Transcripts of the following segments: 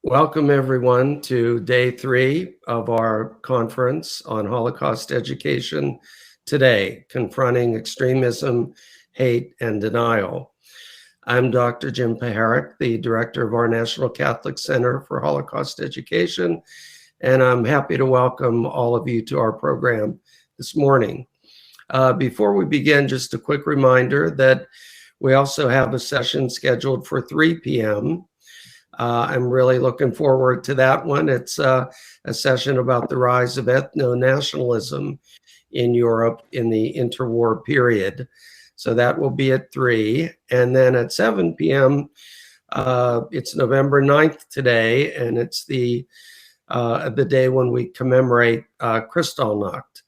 Welcome, everyone, to day 3 of our conference on Holocaust education today, confronting extremism, hate, and denial. I'm Dr. Jim Paharic, the director of our National Catholic Center for Holocaust Education, and I'm happy to welcome all of you to our program this morning. Before we begin, just a quick reminder that we also have a session scheduled for 3 p.m. I'm really looking forward to that one. It's a session about the rise of ethnonationalism in Europe in the interwar period. So that will be at 3. And then at 7 p.m., it's November 9th today, and it's the day when we commemorate Kristallnacht,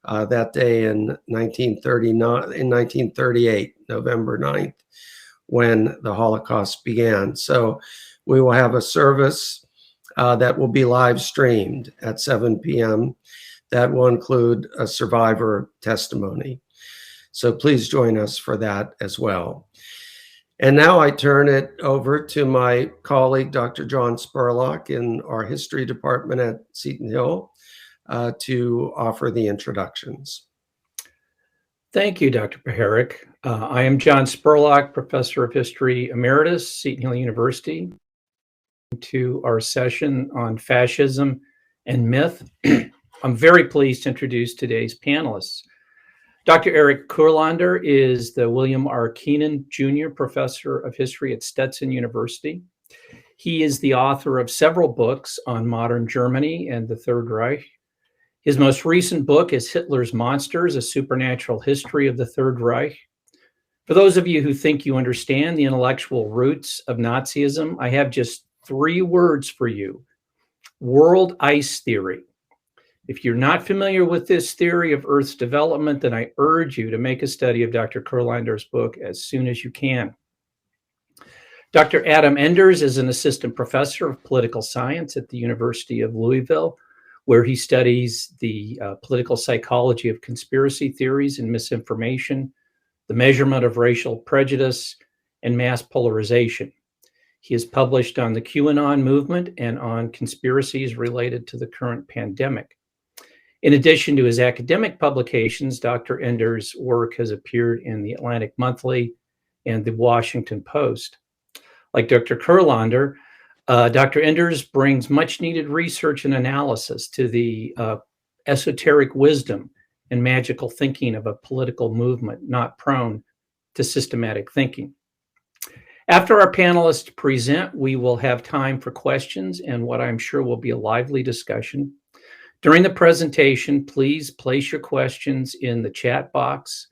that day in 1938, November 9th, when the Holocaust began. So we will have a service that will be live streamed at 7 p.m. That will include a survivor testimony. So please join us for that as well. And now I turn it over to my colleague, Dr. John Spurlock, in our history department at Seton Hill, to offer the introductions. Thank you, Dr. Paharic. I am John Spurlock, Professor of History Emeritus, Seton Hill University. To our session on fascism and myth. I'm very pleased to introduce today's panelists. Dr. Eric Kurlander is the William R. Kenan Jr. Professor of History at Stetson University. He is the author of several books on modern Germany and the Third Reich. His most recent book is Hitler's Monsters, A Supernatural History of the Third Reich. For those of you who think you understand the intellectual roots of Nazism, I have just 3 words for you: world ice theory. If you're not familiar with this theory of Earth's development, then I urge you to make a study of Dr. Kurlander's book as soon as you can. Dr. Adam Enders is an assistant professor of political science at the University of Louisville, where he studies the political psychology of conspiracy theories and misinformation, the measurement of racial prejudice, and mass polarization. He has published on the QAnon movement and on conspiracies related to the current pandemic. In addition to his academic publications, Dr. Enders' work has appeared in the Atlantic Monthly and the Washington Post. Like Dr. Kurlander, Dr. Enders brings much needed research and analysis to the esoteric wisdom and magical thinking of a political movement not prone to systematic thinking. After our panelists present, we will have time for questions and what I'm sure will be a lively discussion. During the presentation, please place your questions in the chat box.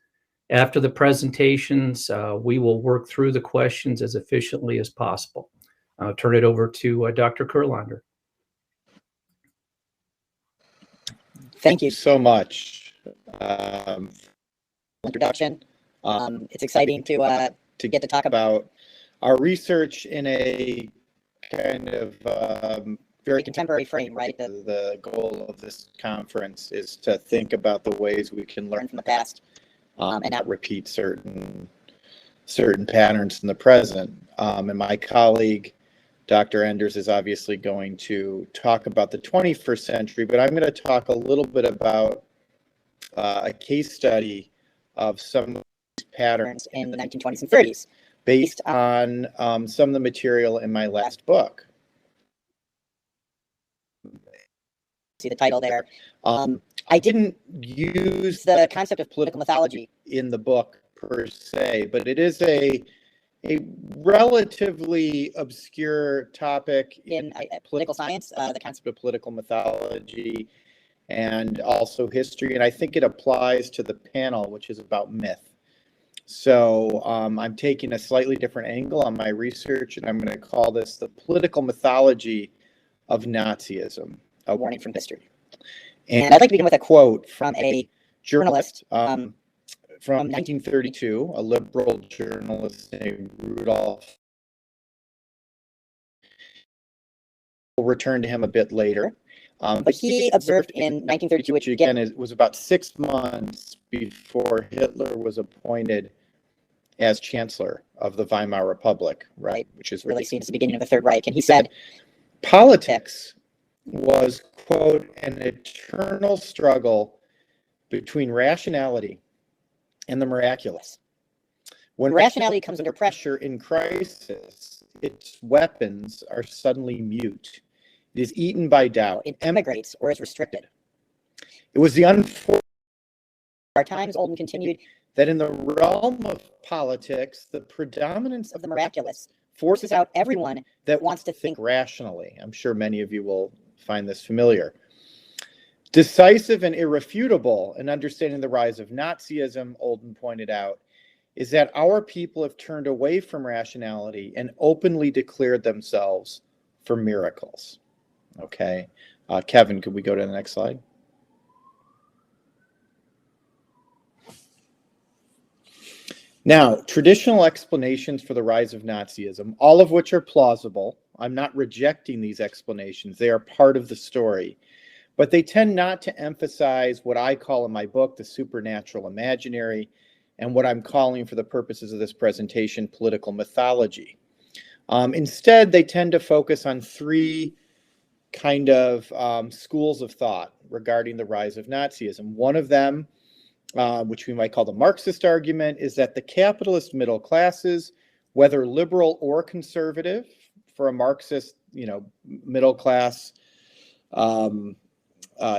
After the presentations, we will work through the questions as efficiently as possible. I'll turn it over to Dr. Kurlander. Thank you so much for the introduction. It's exciting to get to talk about our research in a kind of very contemporary frame, right? The goal of this conference is to think about the ways we can learn from the past and not repeat certain patterns in the present. And my colleague, Dr. Enders, is obviously going to talk about the 21st century, but I'm going to talk a little bit about a case study of some of these patterns in the 1920s and 30s. Based on some of the material in my last book. See the title there. I didn't use the concept of political mythology in the book per se, but it is a relatively obscure topic in political science, the concept of political mythology and also history. And I think it applies to the panel, which is about myth. So I'm taking a slightly different angle on my research, and I'm going to call this the political mythology of Nazism, a warning from history. And I'd like to begin with a quote from a journalist from 1932, a liberal journalist named Rudolph. We'll return to him a bit later. But he observed in 1932, which again was about 6 months before Hitler was appointed as Chancellor of the Weimar Republic, right, which is really seen as the beginning of the Third Reich. And he said, Politics was, quote, an eternal struggle between rationality and the miraculous. When rationality comes under pressure in crisis, its weapons are suddenly mute. It is eaten by doubt. It emigrates or is restricted. It was the unfortunate our times, Olden continued, that in the realm of politics, the predominance of the miraculous forces out everyone that wants to think rationally. I'm sure many of you will find this familiar. Decisive and irrefutable in understanding the rise of Nazism, Olden pointed out, is that our people have turned away from rationality and openly declared themselves for miracles. Okay. Kevin, could we go to the next slide? Now, traditional explanations for the rise of Nazism, all of which are plausible. I'm not rejecting these explanations. They are part of the story. But they tend not to emphasize what I call in my book the supernatural imaginary, and what I'm calling for the purposes of this presentation, political mythology. Instead, they tend to focus on three kind of schools of thought regarding the rise of Nazism. One of them, which we might call the Marxist argument, is that the capitalist middle classes, whether liberal or conservative, for a Marxist, middle class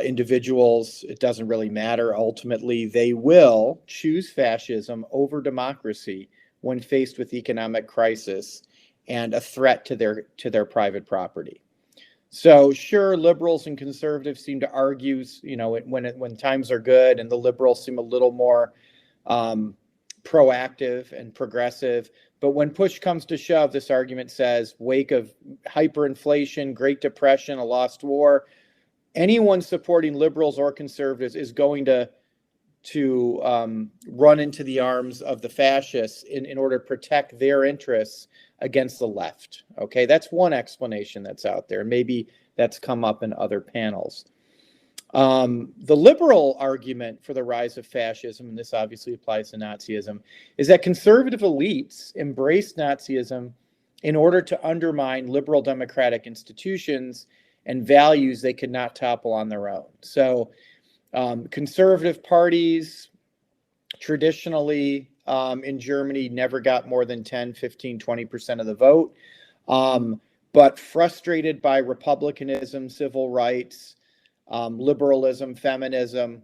individuals, it doesn't really matter. Ultimately, they will choose fascism over democracy when faced with economic crisis and a threat to their private property. So sure, liberals and conservatives seem to argue, when times are good, and the liberals seem a little more proactive and progressive. But when push comes to shove, this argument says, wake of hyperinflation, Great Depression, a lost war, anyone supporting liberals or conservatives is going to run into the arms of the fascists in order to protect their interests against the left. Okay, that's one explanation that's out there. Maybe that's come up in other panels. The liberal argument for the rise of fascism, and this obviously applies to Nazism, is that conservative elites embraced Nazism in order to undermine liberal democratic institutions and values they could not topple on their own. So conservative parties traditionally in Germany never got more than 10, 15, 20% of the vote. But frustrated by republicanism, civil rights, liberalism, feminism,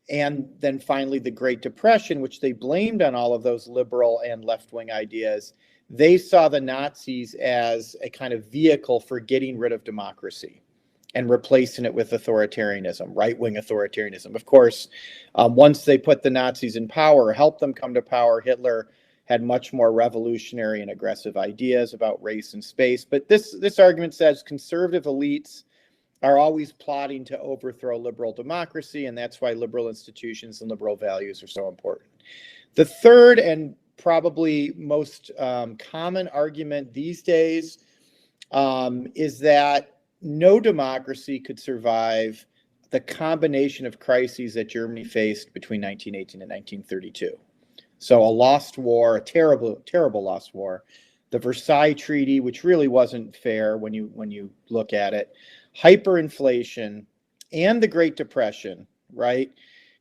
and then finally the Great Depression, which they blamed on all of those liberal and left-wing ideas, they saw the Nazis as a kind of vehicle for getting rid of democracy and replacing it with authoritarianism, right-wing authoritarianism. Of course, once they put the Nazis in power, helped them come to power, Hitler had much more revolutionary and aggressive ideas about race and space. But this argument says conservative elites are always plotting to overthrow liberal democracy, and that's why liberal institutions and liberal values are so important. The third and probably most common argument these days is that no democracy could survive the combination of crises that Germany faced between 1918 and 1932. So a lost war, a terrible, terrible lost war. The Versailles Treaty, which really wasn't fair when you look at it. Hyperinflation and the Great Depression, right,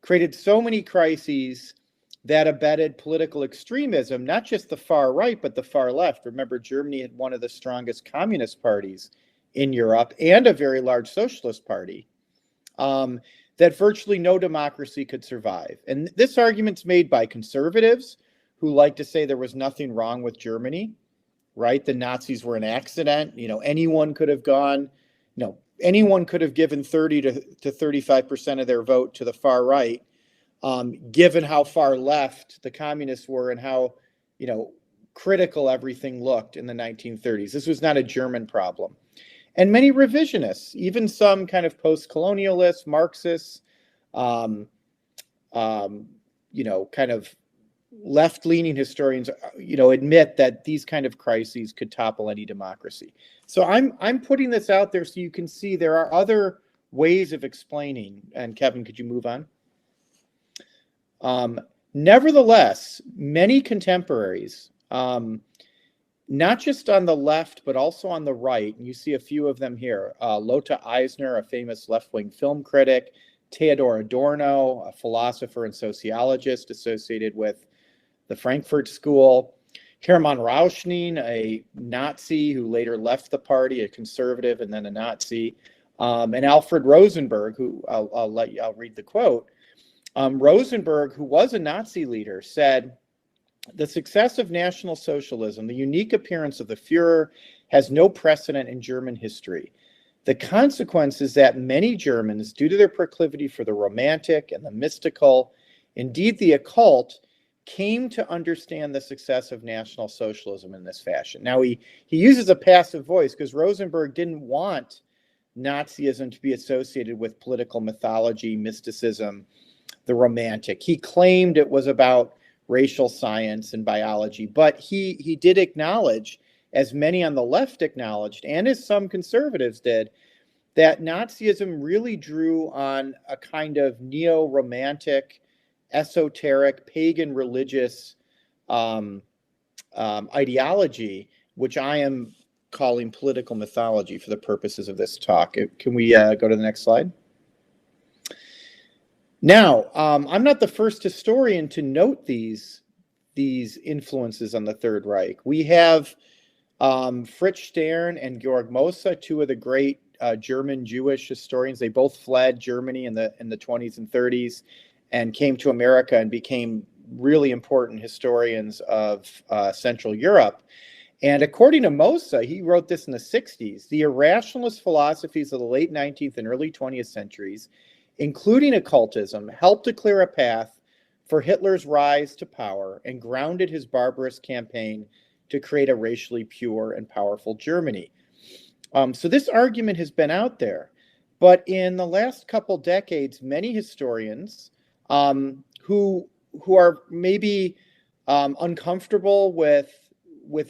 created so many crises that abetted political extremism, not just the far right, but the far left. Remember, Germany had one of the strongest communist parties in Europe and a very large socialist party, that virtually no democracy could survive. And this argument's made by conservatives who like to say there was nothing wrong with Germany, right? The Nazis were an accident. Anyone could have gone, anyone could have given 30 to 35% of their vote to the far right, given how far left the communists were and how, critical everything looked in the 1930s. This was not a German problem. And many revisionists, even some kind of post-colonialists, Marxists, kind of left-leaning historians, admit that these kind of crises could topple any democracy. So I'm putting this out there so you can see there are other ways of explaining. And Kevin, could you move on? Nevertheless, many contemporaries not just on the left, but also on the right. And you see a few of them here. Lothar Eisner, a famous left-wing film critic, Theodor Adorno, a philosopher and sociologist associated with the Frankfurt School, Hermann Rauschning, a Nazi who later left the party, a conservative and then a Nazi, and Alfred Rosenberg, who I'll read the quote. Rosenberg, who was a Nazi leader, said, "The success of National Socialism, the unique appearance of the Führer, has no precedent in German history. The consequence is that many Germans, due to their proclivity for the romantic and the mystical, indeed the occult, came to understand the success of National Socialism in this fashion." Now, he uses a passive voice because Rosenberg didn't want Nazism to be associated with political mythology, mysticism, the romantic. He claimed it was about racial science and biology, but he did acknowledge, as many on the left acknowledged, and as some conservatives did, that Nazism really drew on a kind of neo-romantic, esoteric, pagan religious ideology, which I am calling political mythology for the purposes of this talk. Can we go to the next slide? Now, I'm not the first historian to note these influences on the Third Reich. We have Fritz Stern and Georg Mosse, two of the great German Jewish historians. They both fled Germany in the 20s and 30s and came to America and became really important historians of Central Europe. And according to Mosse, he wrote this in the 60s, the irrationalist philosophies of the late 19th and early 20th centuries, including occultism, helped to clear a path for Hitler's rise to power and grounded his barbarous campaign to create a racially pure and powerful Germany. So this argument has been out there. But in the last couple decades, many historians who are maybe uncomfortable with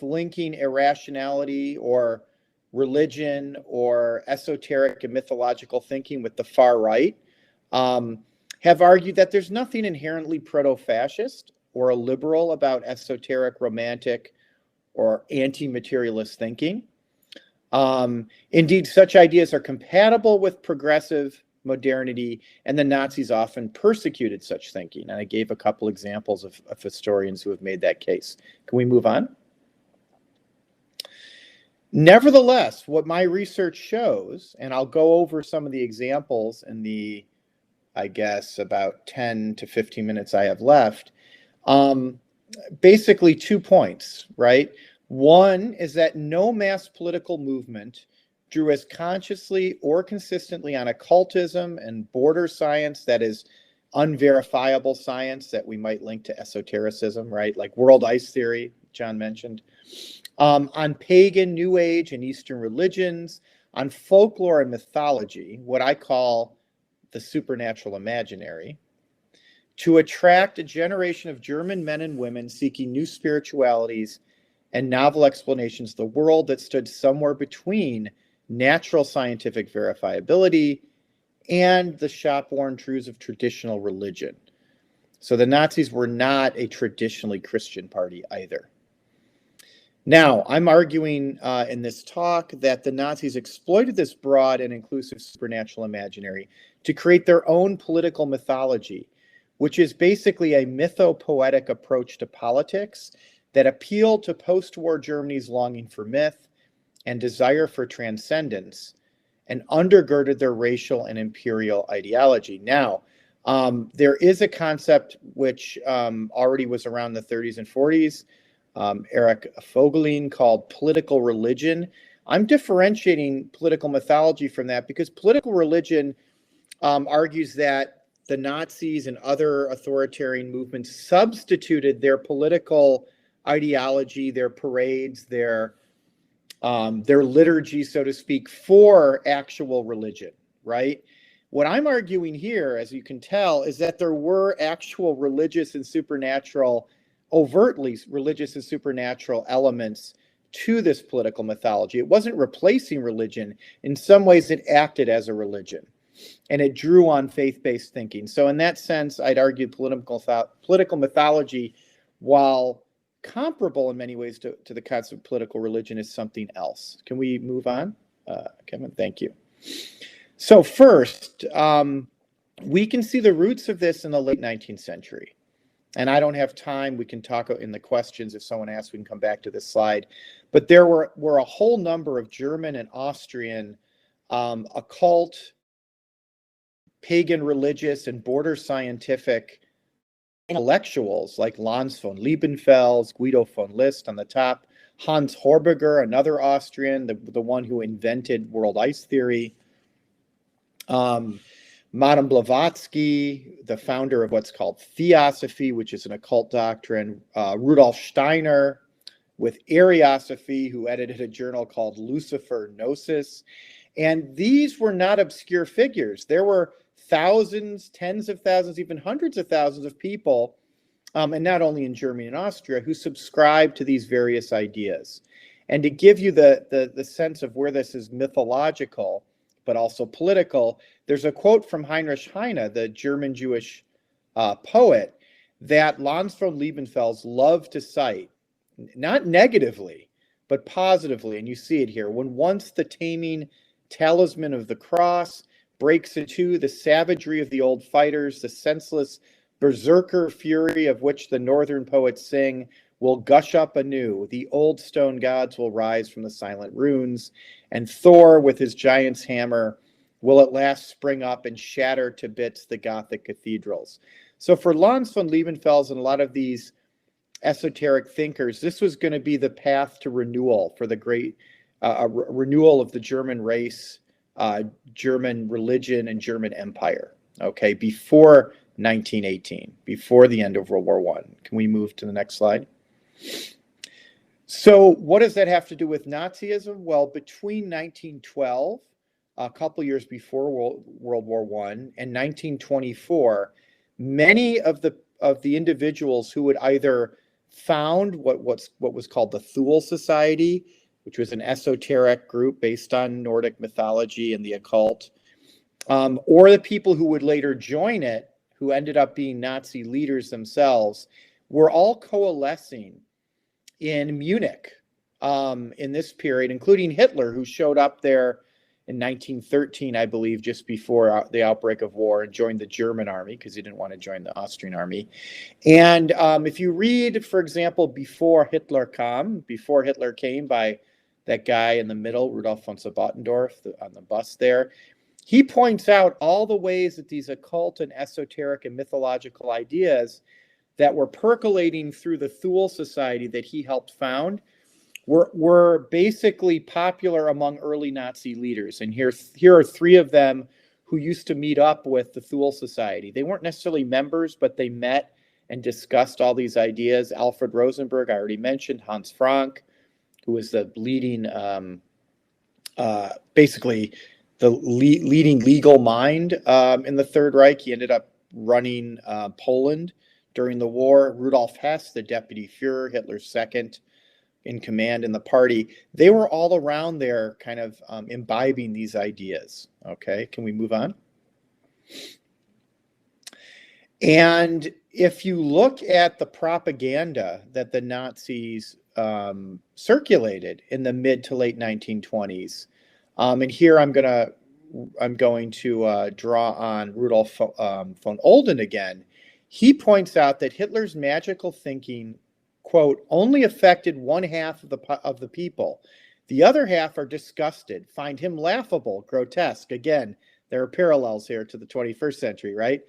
linking irrationality or religion or esoteric and mythological thinking with the far right, have argued that there's nothing inherently proto-fascist or illiberal about esoteric, romantic, or anti-materialist thinking. Indeed, such ideas are compatible with progressive modernity, and the Nazis often persecuted such thinking. And I gave a couple examples of historians who have made that case. Can we move on? Nevertheless, what my research shows, and I'll go over some of the examples in the, I guess, about 10 to 15 minutes I have left, basically 2 points, right? One is that no mass political movement drew as consciously or consistently on occultism and border science, that is unverifiable science that we might link to esotericism, right? Like world ice theory, John mentioned, on pagan, New Age, and Eastern religions, on folklore and mythology, what I call the supernatural imaginary, to attract a generation of German men and women seeking new spiritualities and novel explanations of the world that stood somewhere between natural scientific verifiability and the shop-worn truths of traditional religion. So the Nazis were not a traditionally Christian party either. Now, I'm arguing in this talk that the Nazis exploited this broad and inclusive supernatural imaginary to create their own political mythology, which is basically a mythopoetic approach to politics that appealed to post-war Germany's longing for myth and desire for transcendence and undergirded their racial and imperial ideology. Now, there is a concept which already was around the 30s and 40s, Eric Vogelin, called political religion. I'm differentiating political mythology from that because political religion argues that the Nazis and other authoritarian movements substituted their political ideology, their parades, their liturgy, so to speak, for actual religion, right? What I'm arguing here, as you can tell, is that there were actual religious and supernatural, overtly religious and supernatural elements to this political mythology. It wasn't replacing religion. In some ways, it acted as a religion, and it drew on faith-based thinking. So in that sense, I'd argue political mythology, while comparable in many ways to the concept of political religion is something else. Can we move on? Kevin, thank you. So first, we can see the roots of this in the late 19th century. And I don't have time. We can talk in the questions. If someone asks, we can come back to this slide. But there were a whole number of German and Austrian occult, pagan religious, and border scientific intellectuals like Lanz von Liebenfels, Guido von List on the top, Hans Horbiger, another Austrian, the one who invented world ice theory, Madame Blavatsky, the founder of what's called Theosophy, which is an occult doctrine, Rudolf Steiner with Ariosophy, who edited a journal called Lucifer Gnosis. And these were not obscure figures. There were thousands, tens of thousands, even hundreds of thousands of people, and not only in Germany and Austria, who subscribed to these various ideas. And to give you the sense of where this is mythological, but also political, there's a quote from Heinrich Heine, the German Jewish poet, that Lanz von Liebenfels loved to cite, not negatively, but positively. And you see it here. When once the taming talisman of the cross breaks into the savagery of the old fighters, the senseless berserker fury of which the northern poets sing will gush up anew. The old stone gods will rise from the silent runes, and Thor with his giant's hammer will at last spring up and shatter to bits the Gothic cathedrals. So for Lanz von Liebenfels and a lot of these esoteric thinkers, this was going to be the path to renewal for the great renewal of the German race, German religion, and German empire, okay, before 1918, before the end of World War I. Can we move to the next slide? So what does that have to do with Nazism? Well, between 1912, a couple years before World War I, and 1924, many of the individuals who would either found what was called the Thule Society, which was an esoteric group based on Nordic mythology and the occult, or the people who would later join it, who ended up being Nazi leaders themselves, were all coalescing in Munich in this period, including Hitler, who showed up there in 1913, I believe, just before the outbreak of war, and joined the German army because he didn't want to join the Austrian army. And if you read, for example, Before Hitler Came by that guy in the middle, Rudolf von Sabotendorf, on the bus there, he points out all the ways that these occult and esoteric and mythological ideas that were percolating through the Thule Society that he helped found were basically popular among early Nazi leaders. And here are three of them who used to meet up with the Thule Society. They weren't necessarily members, but they met and discussed all these ideas. Alfred Rosenberg, I already mentioned, Hans Frank, who was the leading, basically the leading legal mind in the Third Reich. He ended up running Poland during the war. Rudolf Hess, the deputy Führer, Hitler's second in command in the party. They were all around there kind of imbibing these ideas. Okay, can we move on? And if you look at the propaganda that the Nazis circulated in the mid to late 1920s, and here I'm going to draw on Rudolf von Olden again. He points out that Hitler's magical thinking, quote, only affected one half of the people. The other half are disgusted, find him laughable, grotesque. Again, there are parallels here to the 21st century, right?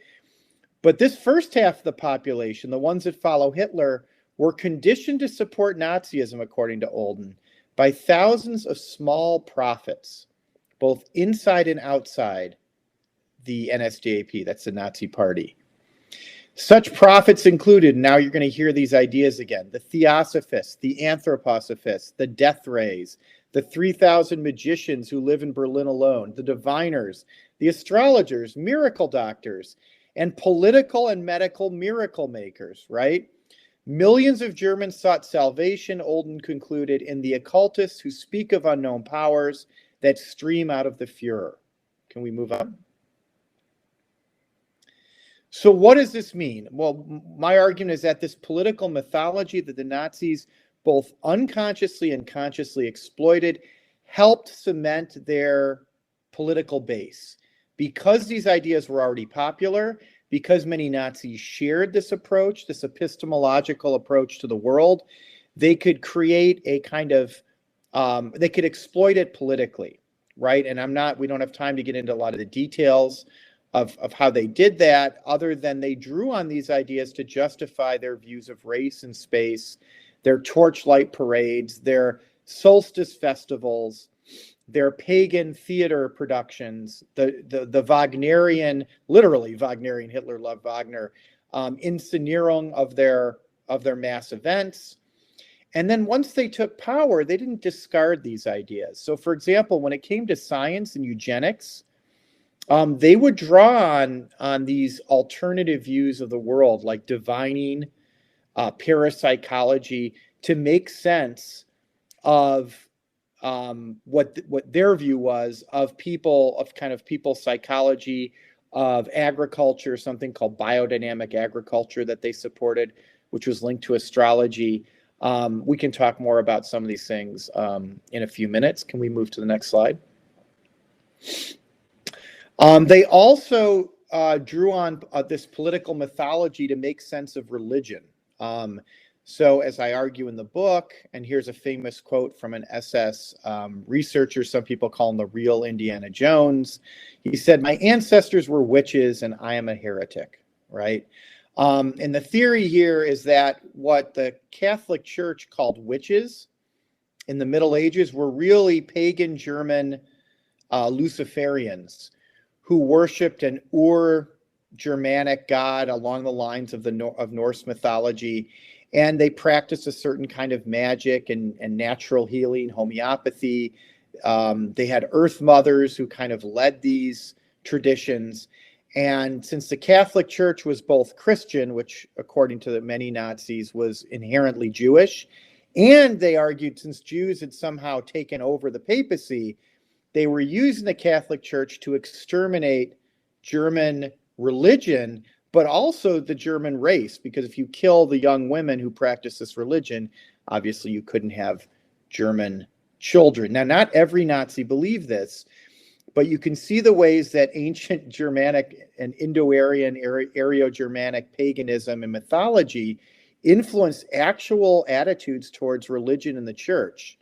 But this first half of the population, the ones that follow Hitler, were conditioned to support Nazism, according to Olden, by thousands of small prophets, both inside and outside the NSDAP, that's the Nazi party. Such prophets included, now you're going to hear these ideas again, the Theosophists, the Anthroposophists, the Death Rays, the 3,000 magicians who live in Berlin alone, the diviners, the astrologers, miracle doctors, and political and medical miracle makers, right? Millions of Germans sought salvation, Olden concluded, in the occultists who speak of unknown powers that stream out of the Führer. Can we move on? So what does this mean? Well, my argument is that this political mythology that the Nazis both unconsciously and consciously exploited helped cement their political base. Because these ideas were already popular, because many Nazis shared this approach, this epistemological approach to the world, they could create a kind of, they could exploit it politically, right? And we don't have time to get into a lot of the details of how they did that, other than they drew on these ideas to justify their views of race and space, their torchlight parades, their solstice festivals, their pagan theater productions, the Wagnerian, literally Wagnerian, Hitler loved Wagner, Inszenierung of their mass events. And then once they took power, they didn't discard these ideas. So for example, when it came to science and eugenics, they would draw on these alternative views of the world, like divining, parapsychology, to make sense of what their view was of people, of kind of people's psychology, of agriculture, something called biodynamic agriculture that they supported, which was linked to astrology. We can talk more about some of these things in a few minutes. Can we move to the next slide? They also drew on this political mythology to make sense of religion. So as I argue in the book, and here's a famous quote from an SS researcher, some people call him the real Indiana Jones. He said, "My ancestors were witches and I am a heretic," right? And the theory here is that what the Catholic Church called witches in the Middle Ages were really pagan German Luciferians who worshipped an Ur-Germanic god along the lines of Norse mythology. And they practiced a certain kind of magic and natural healing, homeopathy. They had earth mothers who kind of led these traditions. And since the Catholic Church was both Christian, which according to many Nazis was inherently Jewish, and they argued since Jews had somehow taken over the papacy, they were using the Catholic Church to exterminate German religion, but also the German race, because if you kill the young women who practice this religion, obviously you couldn't have German children. Now, not every Nazi believed this, but you can see the ways that ancient Germanic and Indo-Aryan, Aryo-Germanic paganism and mythology influenced actual attitudes towards religion in the church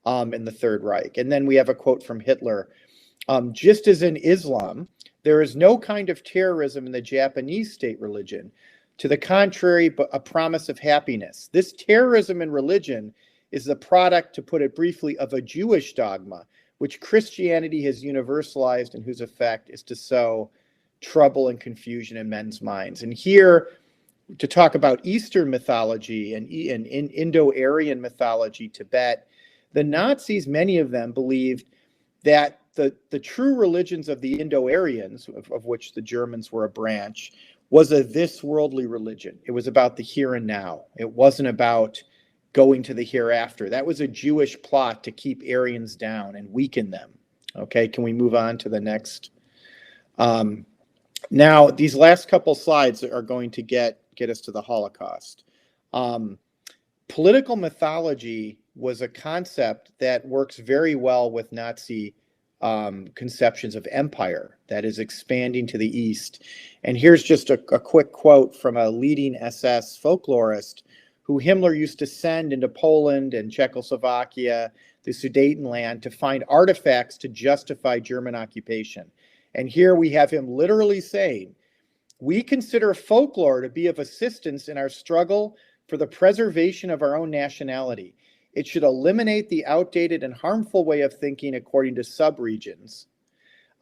in the Third Reich. And then we have a quote from Hitler. Just as in Islam, there is no kind of terrorism in the Japanese state religion. To the contrary, but a promise of happiness. This terrorism in religion is the product, to put it briefly, of a Jewish dogma, which Christianity has universalized and whose effect is to sow trouble and confusion in men's minds. And here, to talk about Eastern mythology and Indo-Aryan mythology, Tibet, the Nazis, many of them believed that the true religions of the Indo-Aryans, of which the Germans were a branch, was a this worldly religion. It was about the here and now. It wasn't about going to the hereafter. That was a Jewish plot to keep Aryans down and weaken them. Okay, can we move on to the next? Now, these last couple slides are going to get us to the Holocaust. Political mythology was a concept that works very well with Nazi conceptions of empire that is expanding to the east. And here's just a quick quote from a leading SS folklorist who Himmler used to send into Poland and Czechoslovakia, the Sudetenland, to find artifacts to justify German occupation. And here we have him literally saying, "We consider folklore to be of assistance in our struggle for the preservation of our own nationality. It should eliminate the outdated and harmful way of thinking according to subregions.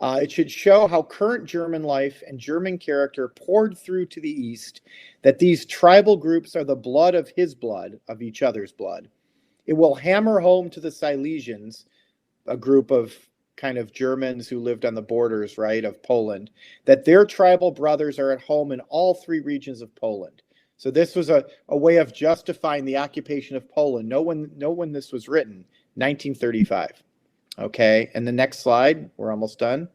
It should show how current German life and German character poured through to the East, that these tribal groups are the blood of his blood, of each other's blood. It will hammer home to the Silesians, a group of kind of Germans who lived on the borders, right, of Poland, that their tribal brothers are at home in all three regions of Poland." So this was a way of justifying the occupation of Poland. Know when this was written, 1935. Okay, and the next slide, we're almost done.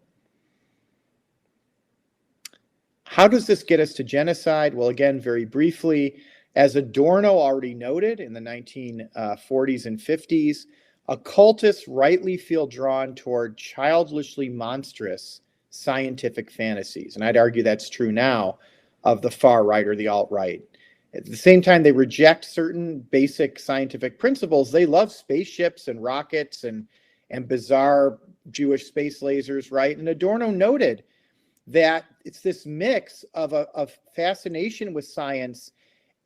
How does this get us to genocide? Well, again, very briefly, as Adorno already noted in the 1940s and 50s, occultists rightly feel drawn toward childishly monstrous scientific fantasies. And I'd argue that's true now of the far right or the alt-right. At the same time, they reject certain basic scientific principles. They love spaceships and rockets and bizarre Jewish space lasers, right? And Adorno noted that it's this mix of a fascination with science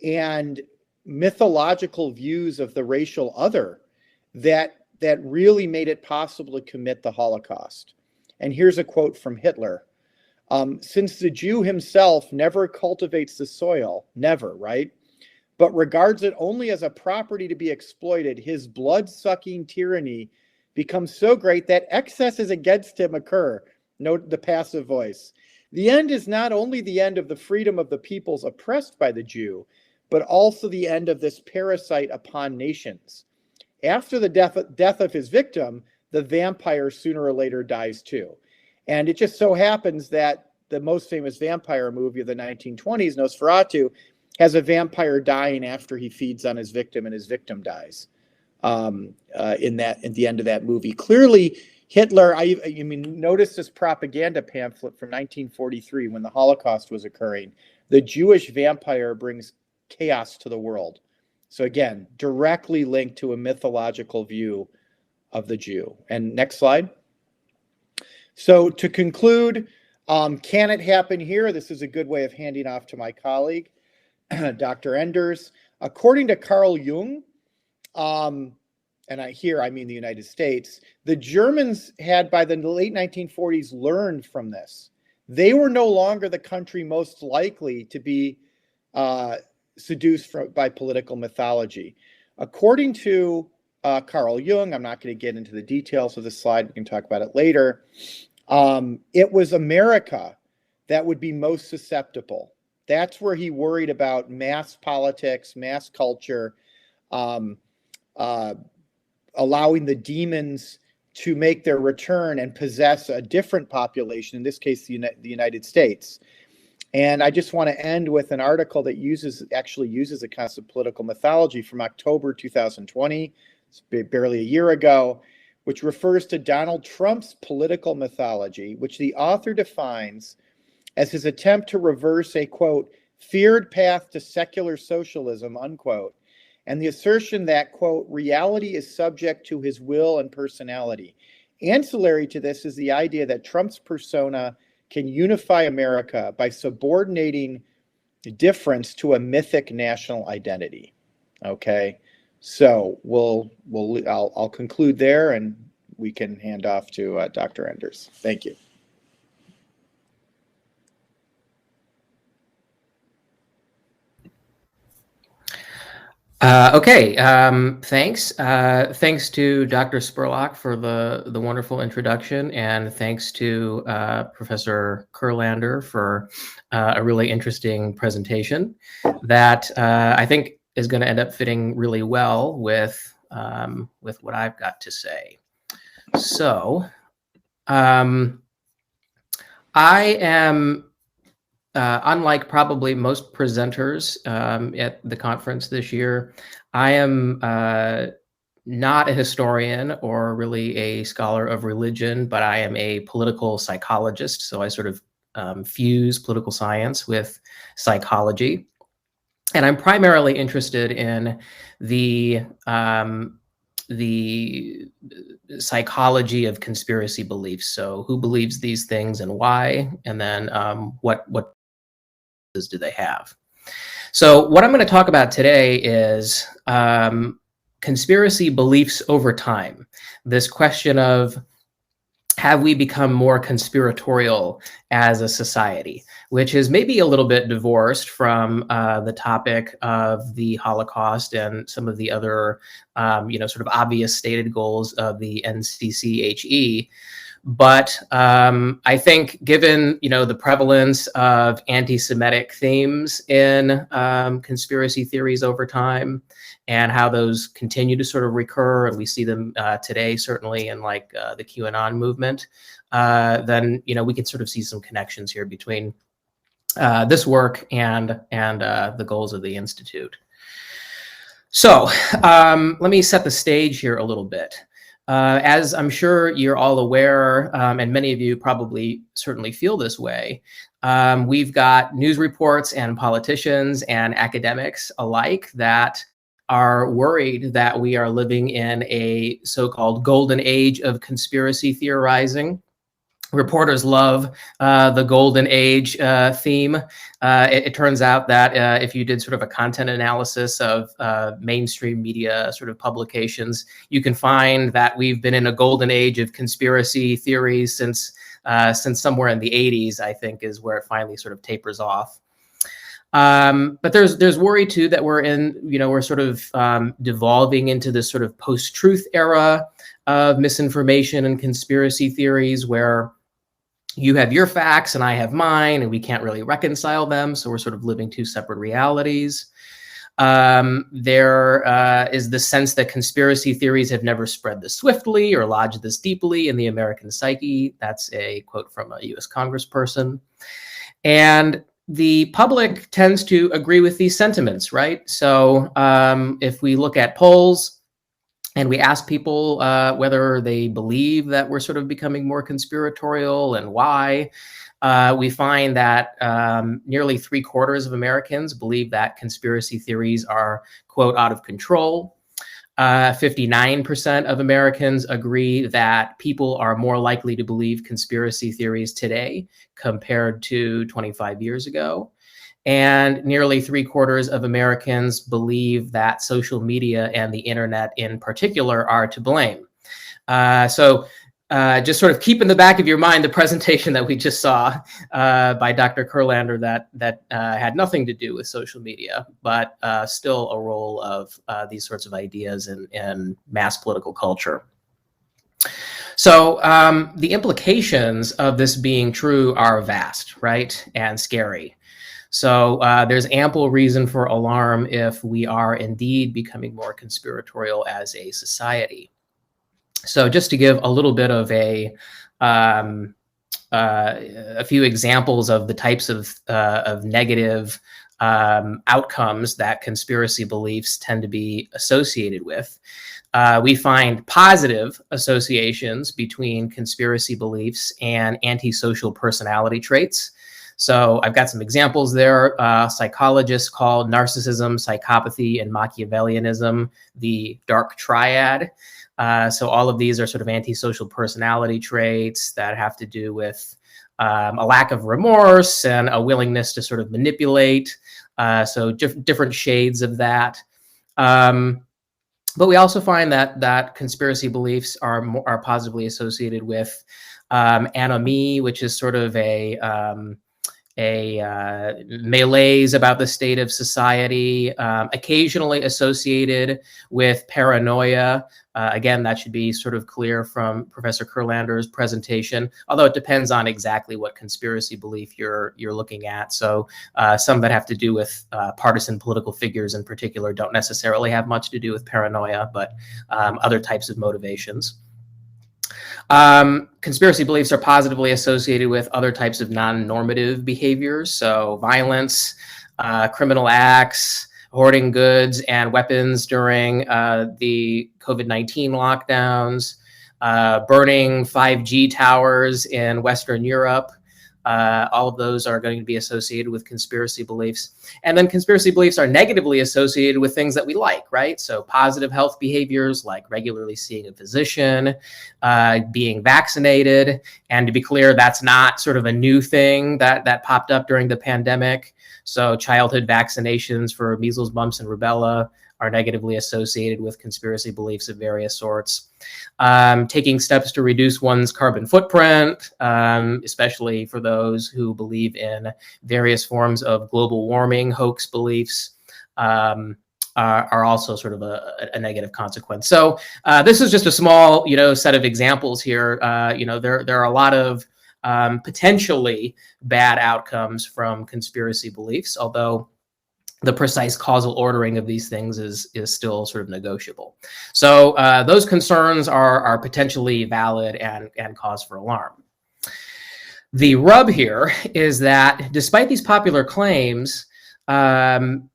and mythological views of the racial other that really made it possible to commit the Holocaust. And here's a quote from Hitler. Since the Jew himself never cultivates the soil, never, right? But regards it only as a property to be exploited, his blood-sucking tyranny becomes so great that excesses against him occur. Note the passive voice. The end is not only the end of the freedom of the peoples oppressed by the Jew, but also the end of this parasite upon nations. After the death of his victim, the vampire sooner or later dies too. And it just so happens that the most famous vampire movie of the 1920s, Nosferatu, has a vampire dying after he feeds on his victim and his victim dies at the end of that movie. Clearly, Hitler, I mean, notice this propaganda pamphlet from 1943 when the Holocaust was occurring. The Jewish vampire brings chaos to the world. So again, directly linked to a mythological view of the Jew. And next slide. So to conclude, can it happen here? This is a good way of handing off to my colleague, Dr. Enders. According to Carl Jung, and I mean the United States, the Germans had by the late 1940s learned from this. They were no longer the country most likely to be seduced by political mythology. According to Carl Jung, I'm not going to get into the details of this slide, we can talk about it later, it was America that would be most susceptible. That's where he worried about mass politics, mass culture, allowing the demons to make their return and possess a different population, in this case, the United States. And I just want to end with an article that actually uses the concept of political mythology from October 2020, it's barely a year ago, which refers to Donald Trump's political mythology, which the author defines as his attempt to reverse a, quote, feared path to secular socialism, unquote, and the assertion that, quote, reality is subject to his will and personality. Ancillary to this is the idea that Trump's persona can unify America by subordinating difference to a mythic national identity. Okay, so I'll conclude there, and we can hand off to Dr. Enders. Thank you. Okay, thanks. Thanks to Dr. Spurlock for the wonderful introduction, and thanks to Professor Kurlander for a really interesting presentation that I think is going to end up fitting really well with what I've got to say. So, I am. Unlike probably most presenters at the conference this year, I am not a historian or really a scholar of religion, but I am a political psychologist. So I sort of fuse political science with psychology. And I'm primarily interested in the psychology of conspiracy beliefs. So who believes these things and why, and then what do they have? So what I'm going to talk about today is conspiracy beliefs over time. This question of, have we become more conspiratorial as a society, which is maybe a little bit divorced from the topic of the Holocaust and some of the other, sort of obvious stated goals of the NCCHE. But I think given, the prevalence of anti-Semitic themes in conspiracy theories over time and how those continue to sort of recur, and we see them today, certainly in like the QAnon movement, then, we can sort of see some connections here between this work and the goals of the Institute. So let me set the stage here a little bit. As I'm sure you're all aware, and many of you probably certainly feel this way, we've got news reports and politicians and academics alike that are worried that we are living in a so-called golden age of conspiracy theorizing. Reporters love the golden age theme. It turns out that if you did sort of a content analysis of mainstream media sort of publications, you can find that we've been in a golden age of conspiracy theories since somewhere in the 80s, I think, is where it finally sort of tapers off. But there's worry too that we're sort of devolving into this sort of post-truth era of misinformation and conspiracy theories, where you have your facts and I have mine, and we can't really reconcile them. So we're sort of living two separate realities. There is the sense that conspiracy theories have never spread this swiftly or lodged this deeply in the American psyche. That's a quote from a US congressperson. And the public tends to agree with these sentiments, right? So if we look at polls, and we ask people whether they believe that we're sort of becoming more conspiratorial and why, we find that nearly 3/4 of Americans believe that conspiracy theories are, quote, out of control. 59% of Americans agree that people are more likely to believe conspiracy theories today compared to 25 years ago. And nearly 3/4 of Americans believe that social media and the internet in particular are to blame. So just sort of keep in the back of your mind the presentation that we just saw by Dr. Kurlander that had nothing to do with social media, but still a role of these sorts of ideas in mass political culture. So the implications of this being true are vast, right, and scary. So there's ample reason for alarm if we are indeed becoming more conspiratorial as a society. So just to give a little bit of a few examples of the types of negative outcomes that conspiracy beliefs tend to be associated with, we find positive associations between conspiracy beliefs and antisocial personality traits. So I've got some examples there. Psychologists call narcissism, psychopathy, and Machiavellianism the dark triad. So all of these are sort of antisocial personality traits that have to do with a lack of remorse and a willingness to sort of manipulate. So different shades of that. But we also find that conspiracy beliefs are positively associated with anomie, which is sort of a malaise about the state of society, occasionally associated with paranoia. Again, that should be sort of clear from Professor Kurlander's presentation, although it depends on exactly what conspiracy belief you're looking at. So some that have to do with partisan political figures in particular don't necessarily have much to do with paranoia, but other types of motivations. Conspiracy beliefs are positively associated with other types of non-normative behaviors, so violence, criminal acts, hoarding goods and weapons during the COVID-19 lockdowns, burning 5G towers in Western Europe. All of those are going to be associated with conspiracy beliefs. And then conspiracy beliefs are negatively associated with things that we like, right? So positive health behaviors like regularly seeing a physician, being vaccinated. And to be clear, that's not sort of a new thing that popped up during the pandemic. So childhood vaccinations for measles, mumps, and rubella are negatively associated with conspiracy beliefs of various sorts. Taking steps to reduce one's carbon footprint, especially for those who believe in various forms of global warming hoax beliefs, are also sort of a negative consequence. So this is just a small, set of examples here. There are a lot of potentially bad outcomes from conspiracy beliefs, although the precise causal ordering of these things is still sort of negotiable. So those concerns are potentially valid and cause for alarm. The rub here is that despite these popular claims, and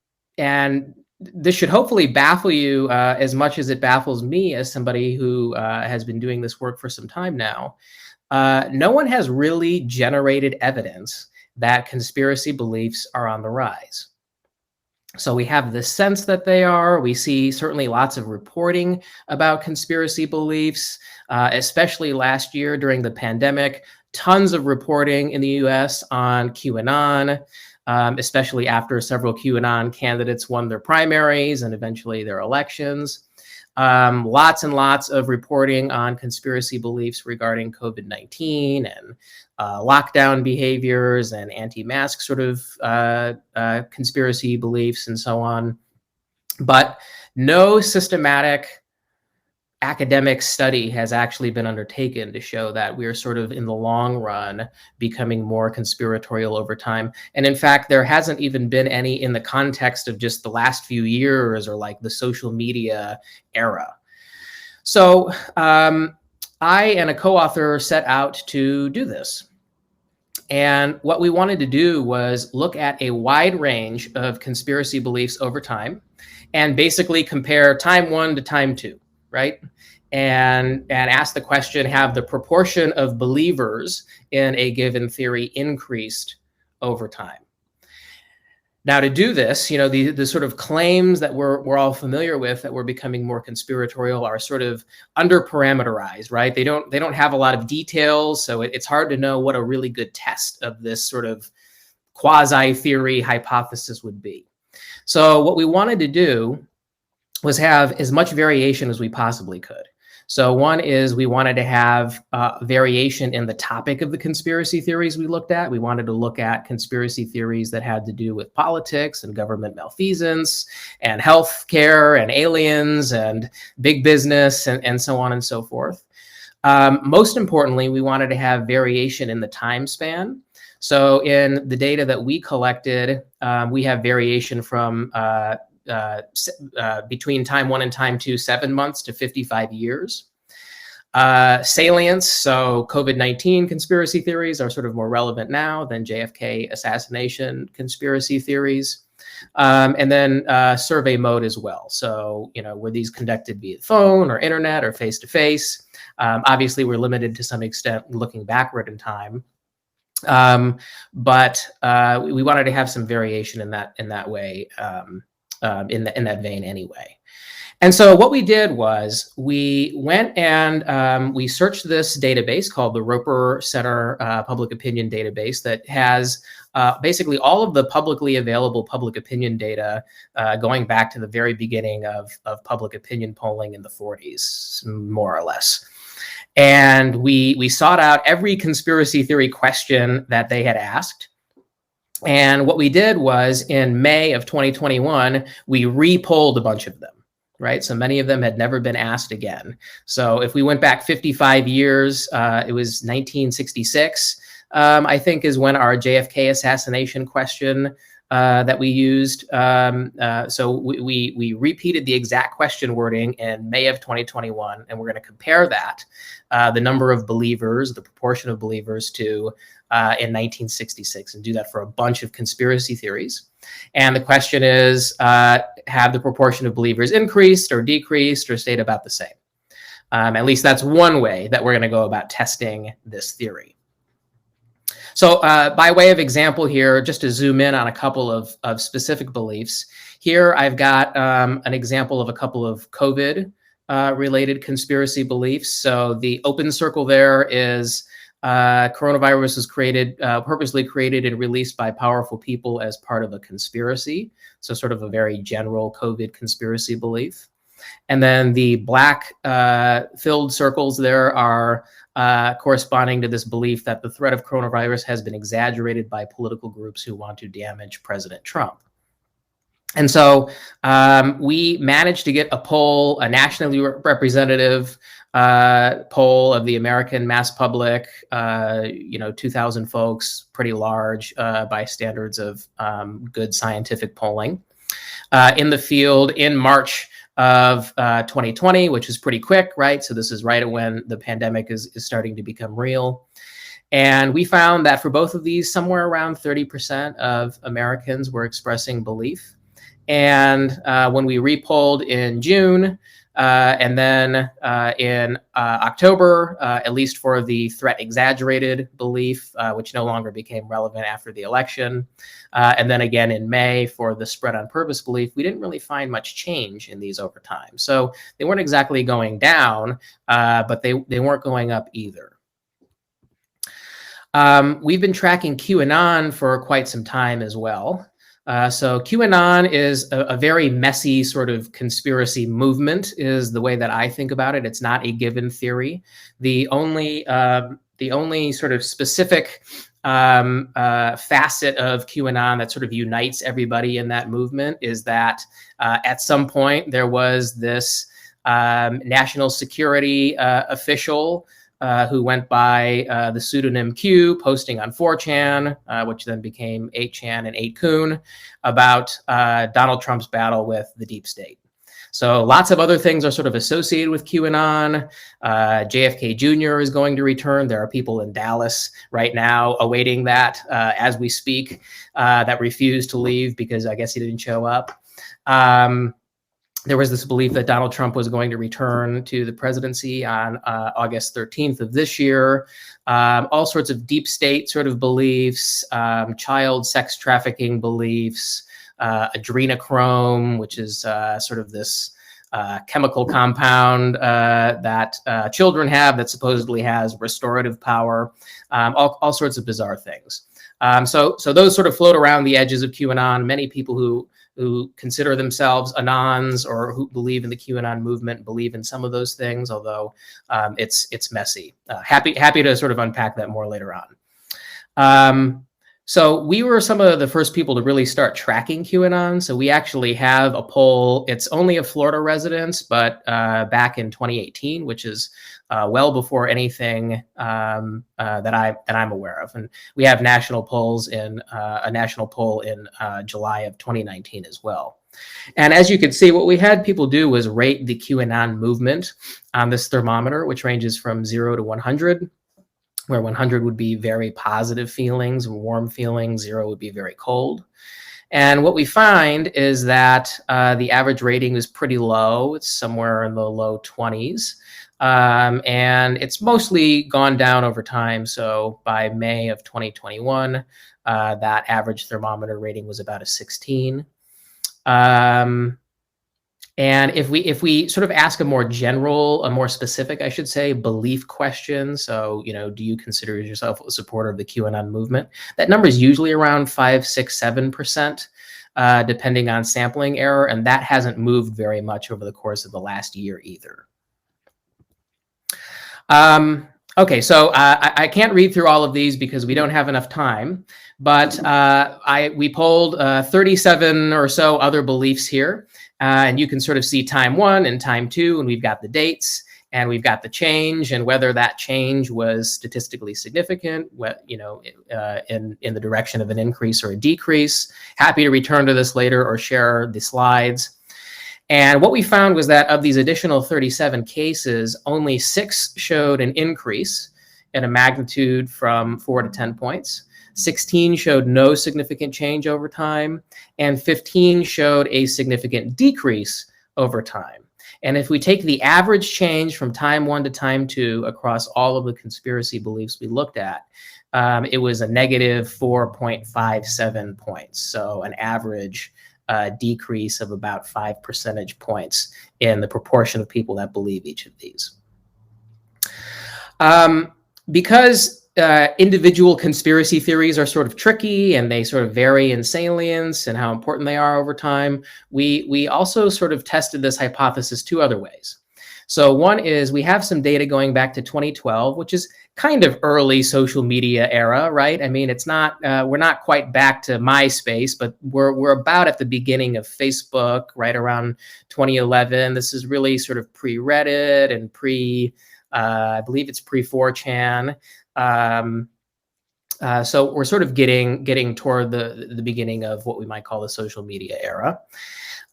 this should hopefully baffle you as much as it baffles me as somebody who has been doing this work for some time now, no one has really generated evidence that conspiracy beliefs are on the rise. So we have the sense that they are. We see certainly lots of reporting about conspiracy beliefs, especially last year during the pandemic. Tons of reporting in the US on QAnon, especially after several QAnon candidates won their primaries and eventually their elections. Lots and lots of reporting on conspiracy beliefs regarding COVID-19 and lockdown behaviors and anti-mask sort of conspiracy beliefs and so on. But no systematic academic study has actually been undertaken to show that we're sort of in the long run becoming more conspiratorial over time. And in fact, there hasn't even been any in the context of just the last few years or like the social media era. So I and a co-author set out to do this. And what we wanted to do was look at a wide range of conspiracy beliefs over time and basically compare time one to time two, right? And ask the question, have the proportion of believers in a given theory increased over time? Now, to do this, you know, the sort of claims that we're all familiar with that we're becoming more conspiratorial are sort of under-parameterized, right? They don't have a lot of details, so it's hard to know what a really good test of this sort of quasi-theory hypothesis would be. So what we wanted to do was have as much variation as we possibly could. So one is we wanted to have variation in the topic of the conspiracy theories we looked at. We wanted to look at conspiracy theories that had to do with politics and government malfeasance and healthcare and aliens and big business and so on and so forth. Most importantly, we wanted to have variation in the time span. So in the data that we collected, we have variation from between time one and time two, 7 months to 55 years. Salience, so COVID-19 conspiracy theories are sort of more relevant now than JFK assassination conspiracy theories. And then survey mode as well. So, you know, were these conducted via phone or internet or face-to-face? Obviously, we're limited to some extent looking backward in time. But we wanted to have some variation in that way. In that vein anyway. And so what we did was we went and we searched this database called the Roper Center Public Opinion Database that has basically all of the publicly available public opinion data going back to the very beginning of public opinion polling in the 40s, more or less. And we sought out every conspiracy theory question that they had asked. And what we did was in May of 2021, we re-polled a bunch of them, right? So many of them had never been asked again. So if we went back 55 years, it was 1966, I think is when our JFK assassination question that we used. So we repeated the exact question wording in May of 2021, and we're going to compare that, the number of believers, the proportion of believers to in 1966, and do that for a bunch of conspiracy theories. And the question is, have the proportion of believers increased or decreased or stayed about the same? At least that's one way that we're going to go about testing this theory. So by way of example here, just to zoom in on a couple of specific beliefs, here I've got an example of a couple of COVID related conspiracy beliefs. So the open circle there is coronavirus was created, purposely created and released by powerful people as part of a conspiracy. So sort of a very general COVID conspiracy belief. And then the black filled circles there are corresponding to this belief that the threat of coronavirus has been exaggerated by political groups who want to damage President Trump. And so we managed to get a poll, a nationally representative poll of the American mass public, 2,000 folks, pretty large by standards of good scientific polling, in the field in March of 2020, which is pretty quick, right? So this is right when the pandemic is starting to become real. And we found that for both of these, somewhere around 30% of Americans were expressing belief. And when we repolled in June, and then in October, at least for the threat exaggerated belief, which no longer became relevant after the election, and then again in May for the spread on purpose belief, we didn't really find much change in these over time. So they weren't exactly going down, but they weren't going up either. We've been tracking QAnon for quite some time as well. So QAnon is a very messy sort of conspiracy movement, is the way that I think about it. It's not a given theory. The only sort of specific facet of QAnon that sort of unites everybody in that movement is that at some point there was this national security official who went by the pseudonym Q, posting on 4chan, which then became 8chan and 8kun, about Donald Trump's battle with the deep state. So lots of other things are sort of associated with QAnon. JFK Jr. is going to return. There are people in Dallas right now awaiting that as we speak that refuse to leave because I guess he didn't show up. There was this belief that Donald Trump was going to return to the presidency on August 13th of this year. All sorts of deep state sort of beliefs, child sex trafficking beliefs, adrenochrome, which is sort of this chemical compound that children have that supposedly has restorative power, all sorts of bizarre things. So those sort of float around the edges of QAnon. Many people who consider themselves Anons or who believe in the QAnon movement believe in some of those things, although it's messy. Happy to sort of unpack that more later on. So we were some of the first people to really start tracking QAnon. So we actually have a poll. It's only of Florida residents, but back in 2018, which is well before anything that I'm aware of. And we have national polls in a national poll in July of 2019 as well. And as you can see, what we had people do was rate the QAnon movement on this thermometer, which ranges from 0 to 100. Where 100 would be very positive feelings, warm feelings, 0 would be very cold. And what we find is that the average rating is pretty low. It's somewhere in the low 20s. And it's mostly gone down over time. So by May of 2021, that average thermometer rating was about a 16. And if we sort of ask a more specific, I should say, belief question, so, do you consider yourself a supporter of the QAnon movement? That number is usually around 5, 6, 7%, depending on sampling error, and that hasn't moved very much over the course of the last year either. Okay, so I can't read through all of these because we don't have enough time, but we polled 37 or so other beliefs here. And you can sort of see time 1 and time 2, and we've got the dates, and we've got the change, and whether that change was statistically significant, in the direction of an increase or a decrease. Happy to return to this later or share the slides. And what we found was that of these additional 37 cases, only 6 showed an increase in a magnitude from 4 to 10 points. 16 showed no significant change over time, and 15 showed a significant decrease over time. And if we take the average change from time 1 to time 2 across all of the conspiracy beliefs we looked at, it was a negative 4.57 points. So an average decrease of about 5 percentage points in the proportion of people that believe each of these. Because individual conspiracy theories are sort of tricky and they sort of vary in salience and how important they are over time, we also sort of tested this hypothesis 2 other ways. So one is we have some data going back to 2012, which is kind of early social media era, right? I mean, it's not, we're not quite back to MySpace, but we're about at the beginning of Facebook, right around 2011. This is really sort of pre-Reddit and I believe it's pre-4chan. So we're sort of getting toward the beginning of what we might call the social media era.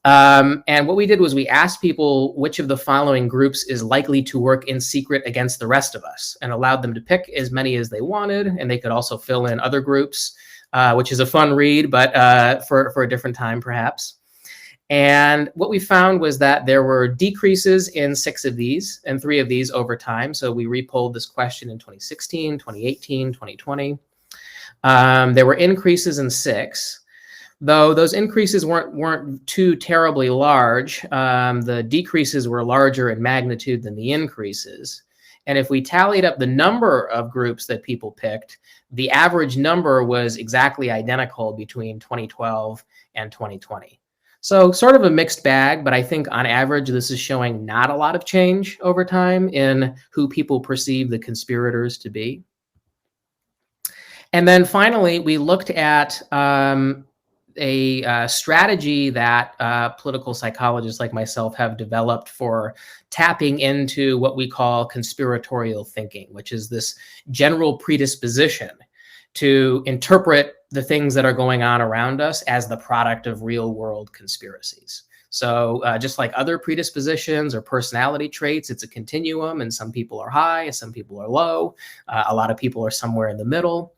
And what we did was we asked people which of the following groups is likely to work in secret against the rest of us, and allowed them to pick as many as they wanted, and they could also fill in other groups, which is a fun read, but for a different time perhaps. And what we found was that there were decreases in 6 of these and 3 of these over time. So we repolled this question in 2016, 2018, 2020. There were increases in 6, though those increases weren't too terribly large. The decreases were larger in magnitude than the increases. And if we tallied up the number of groups that people picked, the average number was exactly identical between 2012 and 2020. So sort of a mixed bag, but I think on average, this is showing not a lot of change over time in who people perceive the conspirators to be. And then finally, we looked at a strategy that political psychologists like myself have developed for tapping into what we call conspiratorial thinking, which is this general predisposition to interpret the things that are going on around us as the product of real world conspiracies. So just like other predispositions or personality traits, it's a continuum, and some people are high, and some people are low. A lot of people are somewhere in the middle.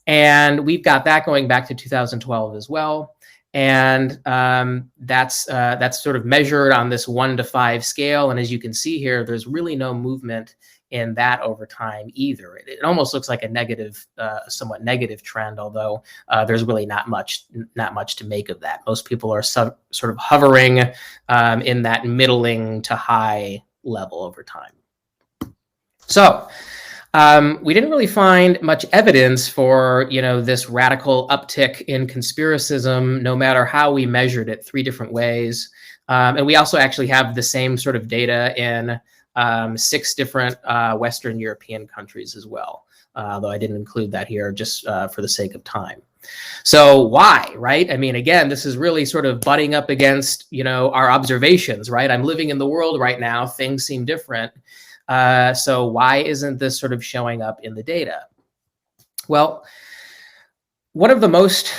And we've got that going back to 2012 as well. And that's sort of measured on this 1 to 5 scale. And as you can see here, there's really no movement in that over time either. It almost looks like a negative, somewhat negative trend, although there's really not much to make of that. Most people are sort of hovering in that middling to high level over time. So we didn't really find much evidence for, this radical uptick in conspiracism, no matter how we measured it 3 different ways. And we also actually have the same sort of data in 6 different Western European countries as well, though I didn't include that here just for the sake of time. So why, right? I mean, again, this is really sort of butting up against, our observations, right? I'm living in the world right now. Things seem different. So why isn't this sort of showing up in the data? Well, one of the most,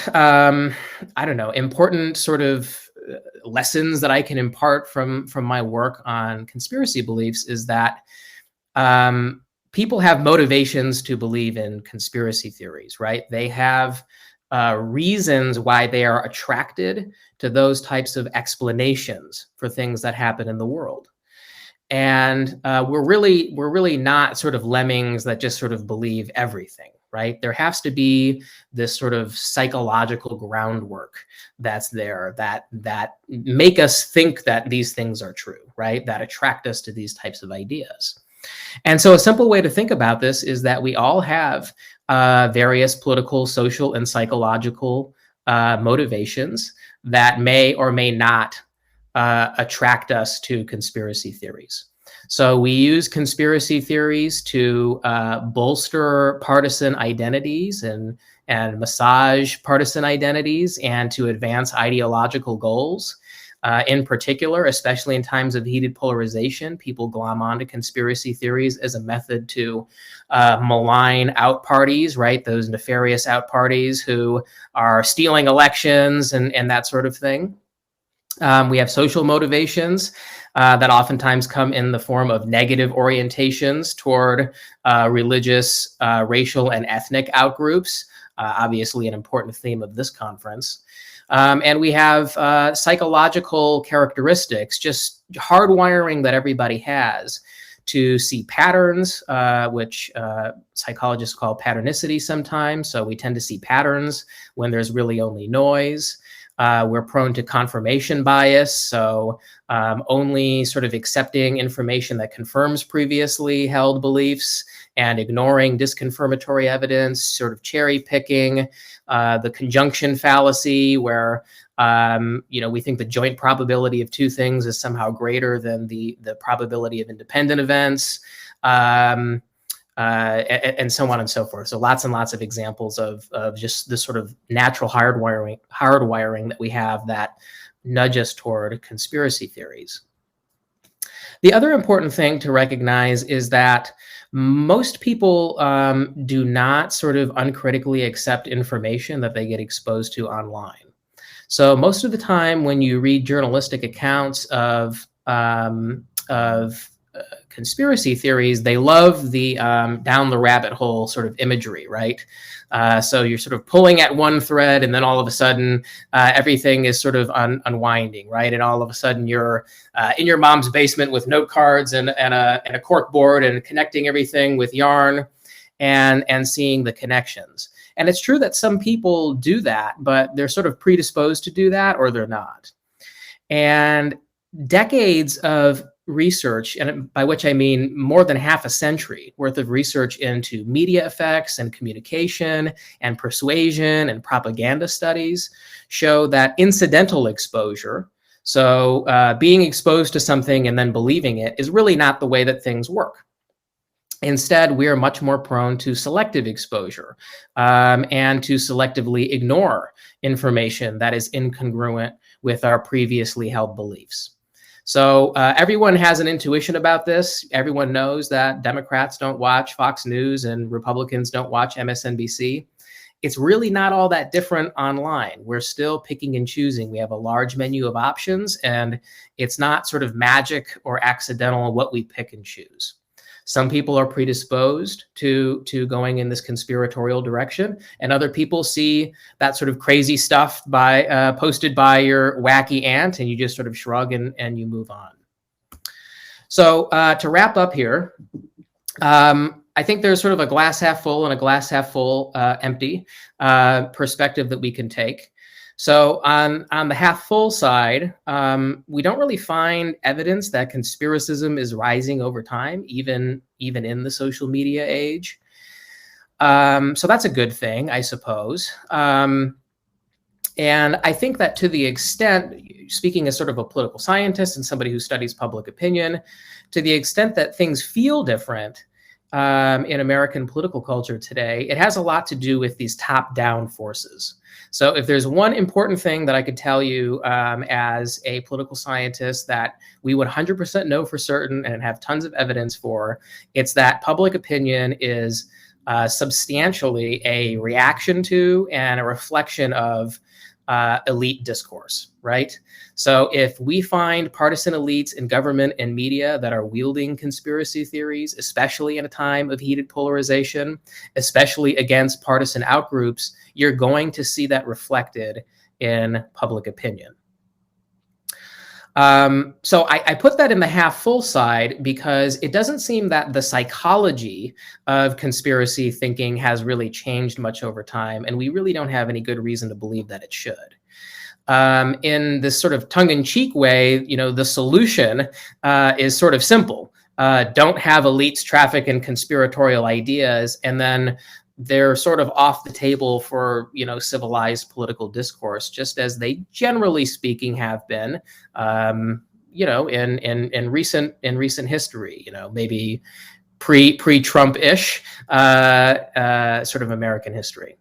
important sort of lessons that I can impart from my work on conspiracy beliefs is that people have motivations to believe in conspiracy theories, right? They have reasons why they are attracted to those types of explanations for things that happen in the world. And we're really not sort of lemmings that just sort of believe everything, right? There has to be this sort of psychological groundwork that's there that make us think that these things are true, right? That attract us to these types of ideas. And so a simple way to think about this is that we all have various political, social, and psychological motivations that may or may not attract us to conspiracy theories. So we use conspiracy theories to bolster partisan identities and massage partisan identities and to advance ideological goals. In particular, especially in times of heated polarization, people glom onto conspiracy theories as a method to malign out parties, right? Those nefarious out parties who are stealing elections and that sort of thing. We have social motivations that oftentimes come in the form of negative orientations toward religious, racial, and ethnic outgroups, obviously an important theme of this conference. And we have psychological characteristics, just hardwiring that everybody has to see patterns, which psychologists call patternicity sometimes. So we tend to see patterns when there's really only noise. We're prone to confirmation bias, so only sort of accepting information that confirms previously held beliefs and ignoring disconfirmatory evidence, sort of cherry picking, the conjunction fallacy where we think the joint probability of 2 things is somehow greater than the probability of independent events. And so on and so forth. So lots and lots of examples of just this sort of natural hardwiring that we have that nudge us toward conspiracy theories. The other important thing to recognize is that most people do not sort of uncritically accept information that they get exposed to online. So most of the time when you read journalistic accounts of conspiracy theories, they love the down the rabbit hole sort of imagery, right? So you're sort of pulling at one thread, and then all of a sudden everything is sort of unwinding, right? And all of a sudden you're in your mom's basement with note cards and a cork board and connecting everything with yarn and seeing the connections. And it's true that some people do that, but they're sort of predisposed to do that, or they're not. And decades of research, and by which I mean more than half a century worth of research into media effects and communication and persuasion and propaganda studies, show that incidental exposure, so being exposed to something and then believing it, is really not the way that things work. Instead, we are much more prone to selective exposure and to selectively ignore information that is incongruent with our previously held beliefs. So everyone has an intuition about this. Everyone knows that Democrats don't watch Fox News and Republicans don't watch MSNBC. It's really not all that different online. We're still picking and choosing. We have a large menu of options, and it's not sort of magic or accidental what we pick and choose. Some people are predisposed to going in this conspiratorial direction, and other people see that sort of crazy stuff posted by your wacky aunt, and you just sort of shrug and you move on. So to wrap up here, I think there's sort of a glass half full and a glass half full empty perspective that we can take. So on the half full side, we don't really find evidence that conspiracism is rising over time, even in the social media age. So that's a good thing, I suppose. And I think that to the extent, speaking as sort of a political scientist and somebody who studies public opinion, to the extent that things feel different in American political culture today, it has a lot to do with these top-down forces. So if there's one important thing that I could tell you as a political scientist that we would 100% know for certain and have tons of evidence for, it's that public opinion is substantially a reaction to and a reflection of elite discourse, right? So if we find partisan elites in government and media that are wielding conspiracy theories, especially in a time of heated polarization, especially against partisan outgroups, you're going to see that reflected in public opinion. So I put that in the half full side because it doesn't seem that the psychology of conspiracy thinking has really changed much over time, and we really don't have any good reason to believe that it should. In this sort of tongue-in-cheek way, the solution is sort of simple. Don't have elites traffic in conspiratorial ideas, and then they're sort of off the table for, civilized political discourse, just as they generally speaking have been, in recent history, maybe pre-Trump-ish sort of American history.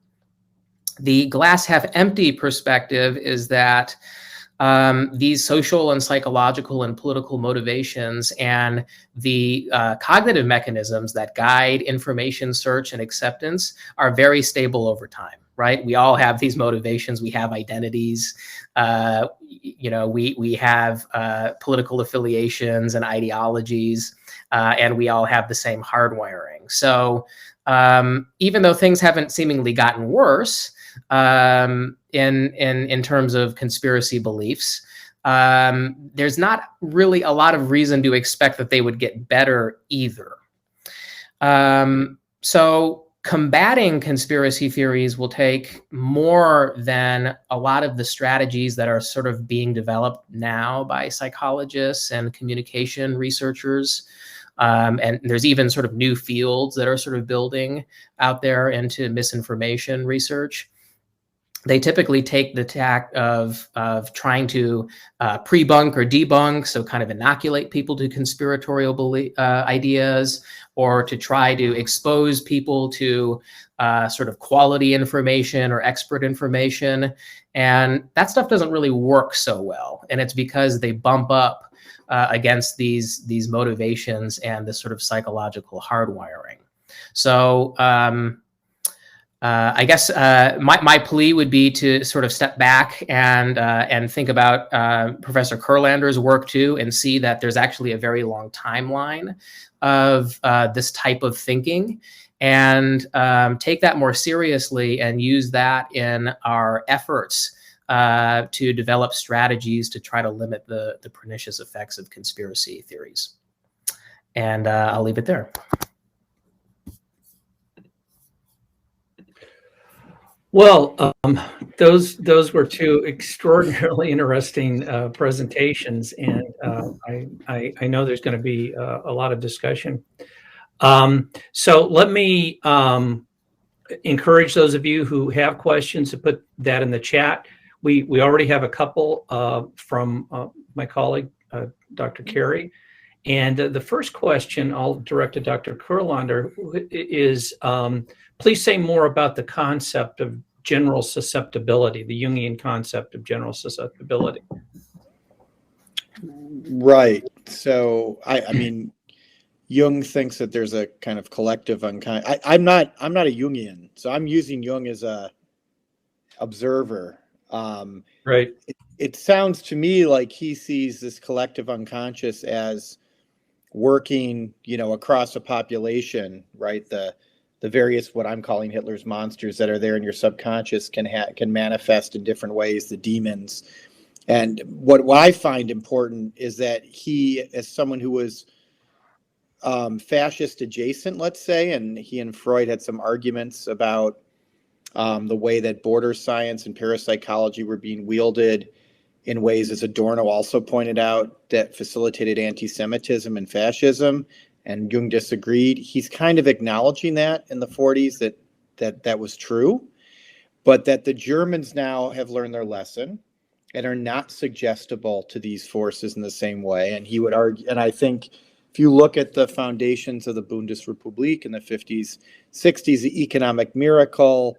The glass half empty perspective is that these social and psychological and political motivations and the cognitive mechanisms that guide information search and acceptance are very stable over time, right? We all have these motivations. We have identities. We have political affiliations and ideologies, and we all have the same hardwiring. So even though things haven't seemingly gotten worse, in terms of conspiracy beliefs, there's not really a lot of reason to expect that they would get better either. So combating conspiracy theories will take more than a lot of the strategies that are sort of being developed now by psychologists and communication researchers. And there's even sort of new fields that are sort of building out there into misinformation research. They typically take the tack of trying to pre-bunk or debunk, so kind of inoculate people to conspiratorial ideas, or to try to expose people to sort of quality information or expert information. And that stuff doesn't really work so well. And it's because they bump up against these motivations and this sort of psychological hardwiring. So I guess my plea would be to sort of step back and think about Professor Kurlander's work too, and see that there's actually a very long timeline of this type of thinking, and take that more seriously and use that in our efforts to develop strategies to try to limit the pernicious effects of conspiracy theories. And I'll leave it there. Well, those were two extraordinarily interesting presentations, and I know there's going to be a lot of discussion. So let me encourage those of you who have questions to put that in the chat. We already have a couple from my colleague, Dr. Carey. And the first question I'll direct to Dr. Kurlander is, please say more about the concept of general susceptibility, the Jungian concept of general susceptibility. Right. So, I mean, Jung thinks that there's a kind of collective unconscious. I'm not a Jungian, so I'm using Jung as a observer. Right. It sounds to me like he sees this collective unconscious as working, across a population, right? The various, what I'm calling Hitler's monsters that are there in your subconscious can manifest in different ways, the demons. And what I find important is that he, as someone who was fascist adjacent, let's say, and he and Freud had some arguments about the way that border science and parapsychology were being wielded in ways, as Adorno also pointed out, that facilitated anti-Semitism and fascism, and Jung disagreed. He's kind of acknowledging that in the 40s that was true, but that the Germans now have learned their lesson and are not suggestible to these forces in the same way. And he would argue, and I think if you look at the foundations of the Bundesrepublik in the 50s, 60s, the economic miracle,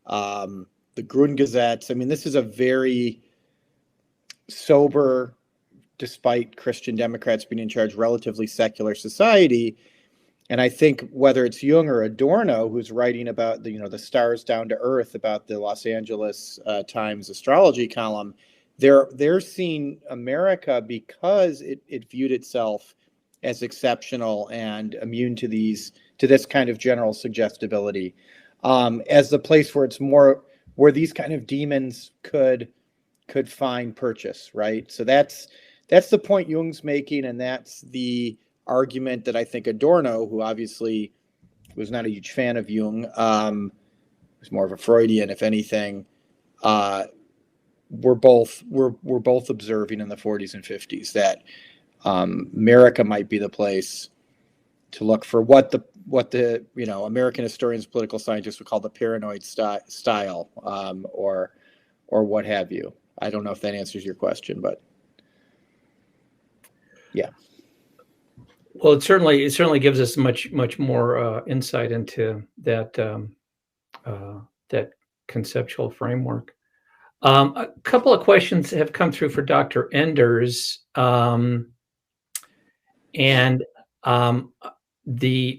the Grundgesetz, I mean, this is a very sober, despite Christian Democrats being in charge, relatively secular society. And I think whether it's Jung or Adorno, who's writing about the stars down to earth, about the Los Angeles Times astrology column, they're seeing America, because it viewed itself as exceptional and immune to this kind of general suggestibility, as the place where it's more, where these kind of demons could find purchase, right? So that's the point Jung's making, and that's the argument that I think Adorno, who obviously was not a huge fan of Jung, was more of a Freudian, if anything, we're both observing in the 40s and 50s that America might be the place to look for what the American historians, political scientists would call the paranoid style, or what have you. I don't know if that answers your question, but yeah. Well, it certainly gives us much more insight into that that conceptual framework. A couple of questions have come through for Dr. Enders, and the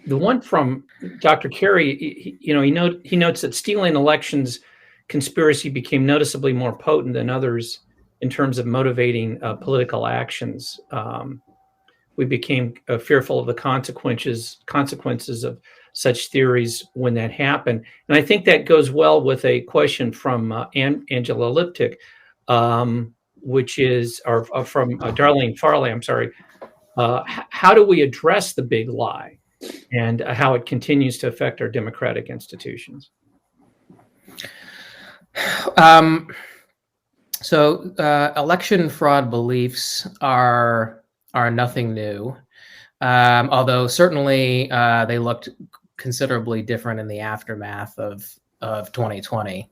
one from Dr. Carey, he notes that stealing elections conspiracy became noticeably more potent than others in terms of motivating political actions. We became fearful of the consequences of such theories when that happened. And I think that goes well with a question from Angela Liptic, which is, or from Darlene Farley, I'm sorry. How do we address the big lie and how it continues to affect our democratic institutions? So election fraud beliefs are nothing new, although certainly they looked considerably different in the aftermath of 2020.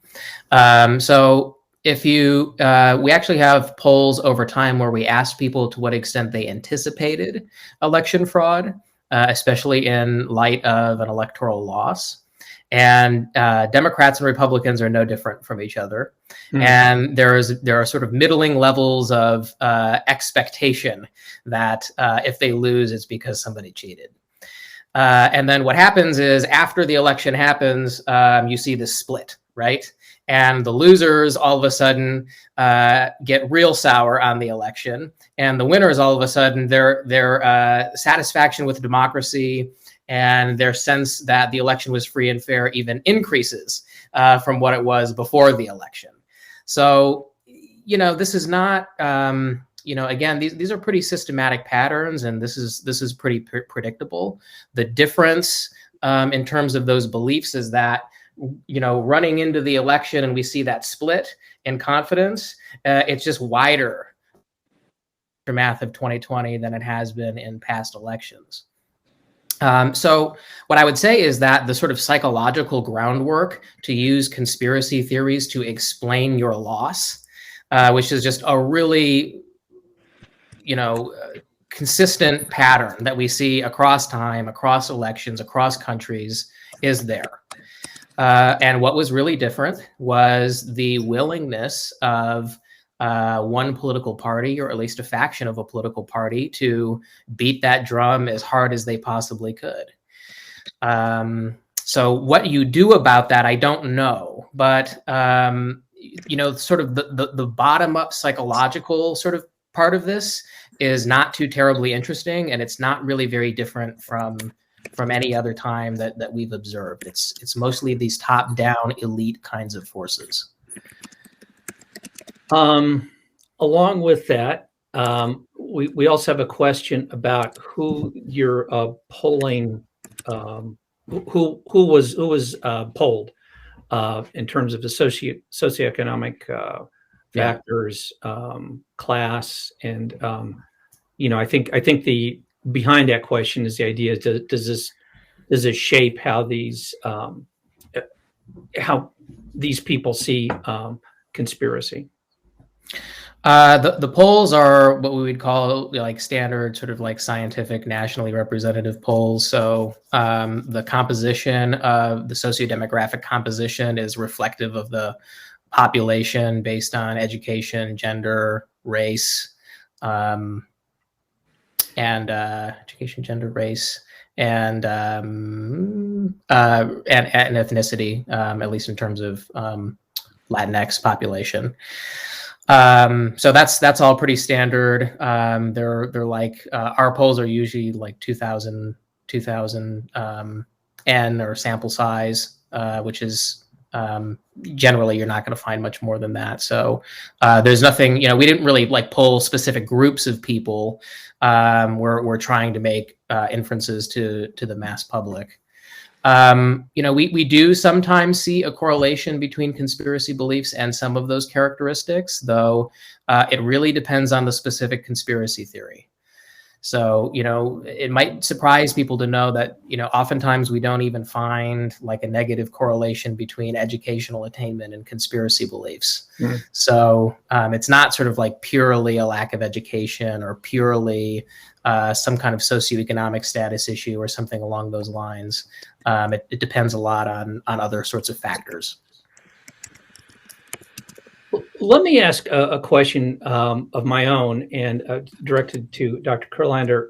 So if we actually have polls over time where we ask people to what extent they anticipated election fraud, especially in light of an electoral loss. And Democrats and Republicans are no different from each other. And there are sort of middling levels of expectation that if they lose, it's because somebody cheated. And then what happens is after the election happens, you see this split, right? And the losers all of a sudden get real sour on the election, and the winners all of a sudden their satisfaction with democracy and their sense that the election was free and fair even increases from what it was before the election. So, this is not, again, these are pretty systematic patterns, and this is pretty predictable. The difference in terms of those beliefs is that, running into the election and we see that split in confidence, it's just wider aftermath of 2020 than it has been in past elections. So what I would say is that the sort of psychological groundwork to use conspiracy theories to explain your loss, which is just a really, consistent pattern that we see across time, across elections, across countries, is there. And what was really different was the willingness of one political party, or at least a faction of a political party, to beat that drum as hard as they possibly could. So what you do about that, I don't know. But, sort of the bottom-up psychological sort of part of this is not too terribly interesting, and it's not really very different from any other time that we've observed. It's mostly these top-down elite kinds of forces. Along with that, we also have a question about who you're polling, who was polled in terms of the socioeconomic factors, class, and I think the behind that question is the idea: does this shape how these people see conspiracy? The polls are what we would call like standard sort of like scientific, nationally representative polls. So the composition of the sociodemographic composition is reflective of the population based on education, gender, race, and education, gender, race, and ethnicity, at least in terms of Latinx population. So that's all pretty standard. They're like our polls are usually like 2,000 N or sample size, which is generally you're not going to find much more than that. So there's nothing, we didn't really like poll specific groups of people. We're trying to make inferences to the mass public. We do sometimes see a correlation between conspiracy beliefs and some of those characteristics, though it really depends on the specific conspiracy theory. So, it might surprise people to know that, oftentimes we don't even find like a negative correlation between educational attainment and conspiracy beliefs. Mm-hmm. So it's not sort of like purely a lack of education or purely some kind of socioeconomic status issue or something along those lines. It depends a lot on other sorts of factors. Let me ask a question of my own and directed to Dr. Kurlander.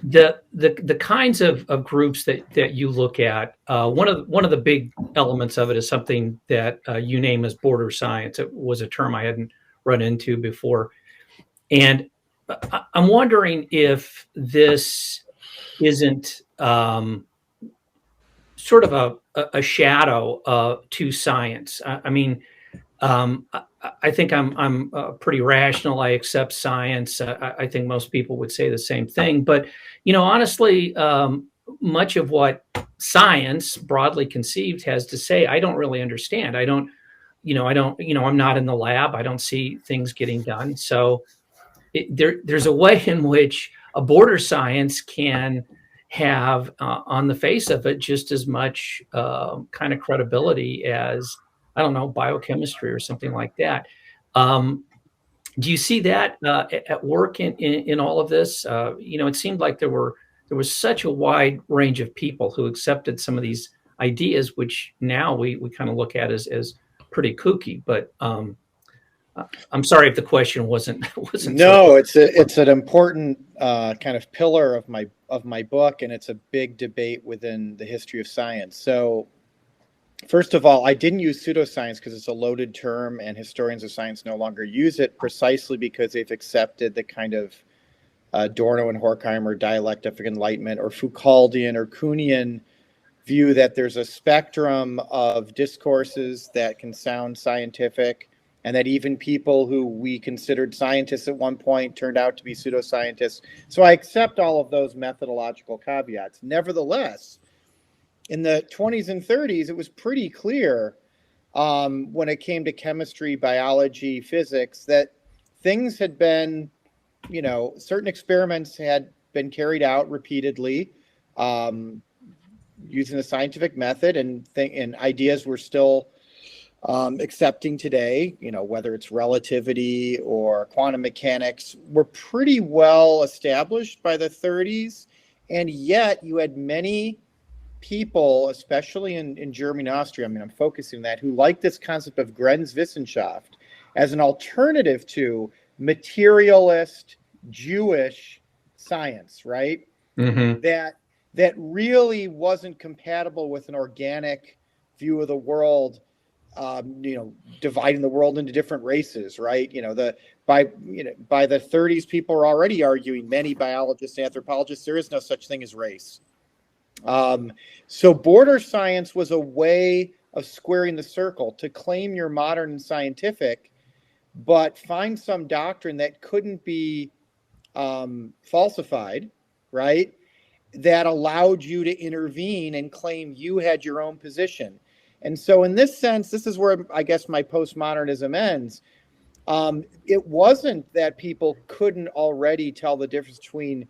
The kinds of groups that you look at, one of the big elements of it is something that you name as border science. It was a term I hadn't run into before, and I'm wondering if this isn't sort of a shadow to science. I think I'm pretty rational. I accept science. I think most people would say the same thing. But honestly, much of what science, broadly conceived, has to say, I don't really understand. I'm not in the lab. I don't see things getting done. So there's a way in which a border science can have, on the face of it, just as much kind of credibility as, I don't know, biochemistry or something like that. Do you see that at work in all of this? It seemed like there was such a wide range of people who accepted some of these ideas, which now we kind of look at as pretty kooky. But I'm sorry if the question wasn't No, it's an important kind of pillar of my book, and it's a big debate within the history of science. So, first of all, I didn't use pseudoscience because it's a loaded term, and historians of science no longer use it precisely because they've accepted the kind of Adorno and Horkheimer dialectic enlightenment or Foucauldian or Kuhnian view that there's a spectrum of discourses that can sound scientific, and that even people who we considered scientists at one point turned out to be pseudoscientists. So I accept all of those methodological caveats. Nevertheless, in the 20s and 30s, it was pretty clear when it came to chemistry, biology, physics, that things had been, certain experiments had been carried out repeatedly using the scientific method, and ideas were still accepting today, whether it's relativity or quantum mechanics, were pretty well established by the 30s. And yet you had many people, especially in Germany and Austria, I'm focusing on that, who liked this concept of Grenzwissenschaft as an alternative to materialist Jewish science, right? Mm-hmm. That really wasn't compatible with an organic view of the world, dividing the world into different races, right? By the 30s, people were already arguing, many biologists and anthropologists, there is no such thing as race. So border science was a way of squaring the circle to claim you're modern and scientific, but find some doctrine that couldn't be falsified, right? That allowed you to intervene and claim you had your own position. And so in this sense, this is where I guess my postmodernism ends. It wasn't that people couldn't already tell the difference between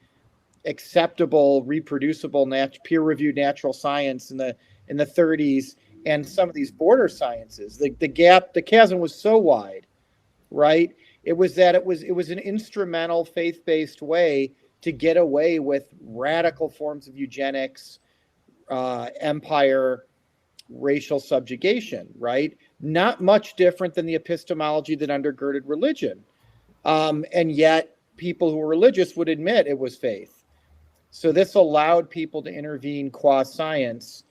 acceptable, reproducible, peer-reviewed natural science in the 30s and some of these border sciences. The chasm was so wide, right? It was an instrumental faith-based way to get away with radical forms of eugenics, empire, racial subjugation, right? Not much different than the epistemology that undergirded religion. And yet people who were religious would admit it was faith. So this allowed people to intervene qua science,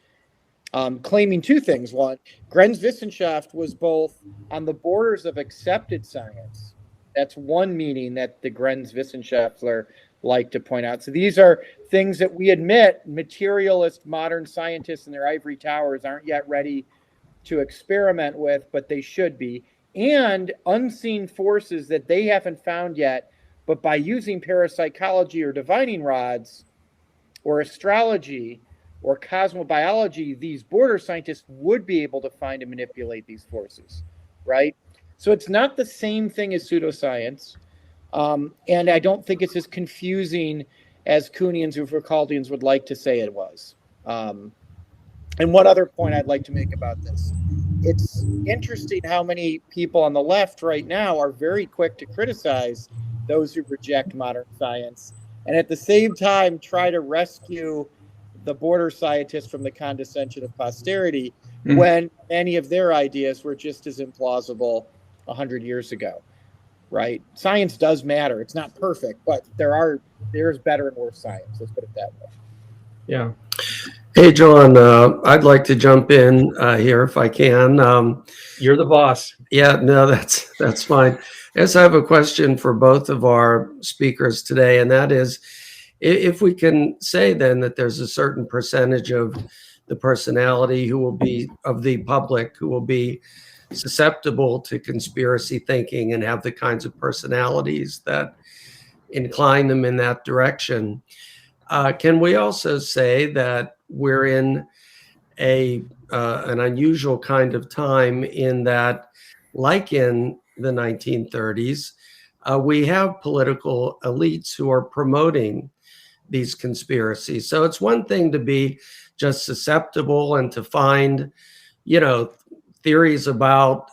claiming two things. One, Grenzwissenschaft was both on the borders of accepted science. That's one meaning that the Grenzwissenschaftler like to point out. So these are things that we admit materialist modern scientists in their ivory towers aren't yet ready to experiment with, but they should be. And unseen forces that they haven't found yet, but by using parapsychology or divining rods or astrology or cosmobiology, these border scientists would be able to find and manipulate these forces, right? So it's not the same thing as pseudoscience. And I don't think it's as confusing as Kuhnians or Foucauldians would like to say it was. And one other point I'd like to make about this. It's interesting how many people on the left right now are very quick to criticize those who reject modern science, and at the same time try to rescue the border scientists from the condescension of posterity, when many of their ideas were just as implausible 100 years ago. Right? Science does matter. It's not perfect, but there's better and worse science. Let's put it that way. Yeah. Hey, John, I'd like to jump in here if I can. You're the boss. Yeah, no, that's fine. Yes, I have a question for both of our speakers today, and that is, if we can say then that there's a certain percentage of the personality who will be, of the public, who will be susceptible to conspiracy thinking and have the kinds of personalities that incline them in that direction. Can we also say that we're in an unusual kind of time in that, like in the 1930s, we have political elites who are promoting these conspiracies. So it's one thing to be just susceptible and to find, theories about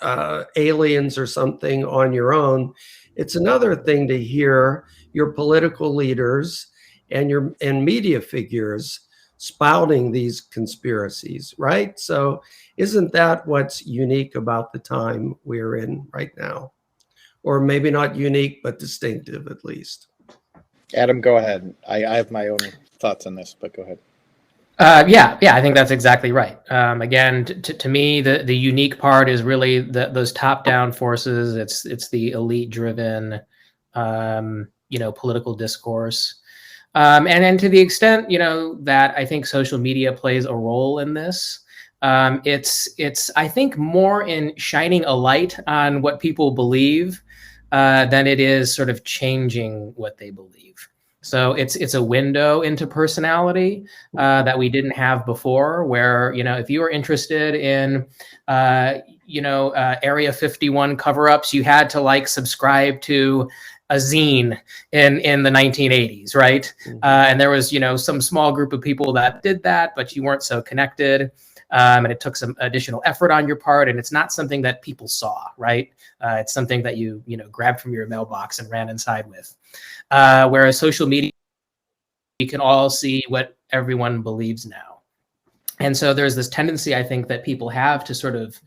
aliens or something on your own. It's another thing to hear your political leaders and media figures spouting these conspiracies, right? So isn't that what's unique about the time we're in right now? or maybe not unique, but distinctive at least. Adam, go ahead. I have my own thoughts on this, but go ahead. Yeah, I think that's exactly right. Again, to me, the unique part is really those top-down forces. It's the elite-driven, political discourse, and to the extent that I think social media plays a role in this. It's I think more in shining a light on what people believe than it is sort of changing what they believe. So it's a window into personality that we didn't have before, where, if you were interested in, Area 51 cover-ups, you had to subscribe to a zine in the 1980s, right? And there was, some small group of people that did that, but you weren't so connected. And it took some additional effort on your part, and it's not something that people saw, right? It's something that you grabbed from your mailbox and ran inside with. Whereas social media, you can all see what everyone believes now. And so there's this tendency, I think, that people have to sort of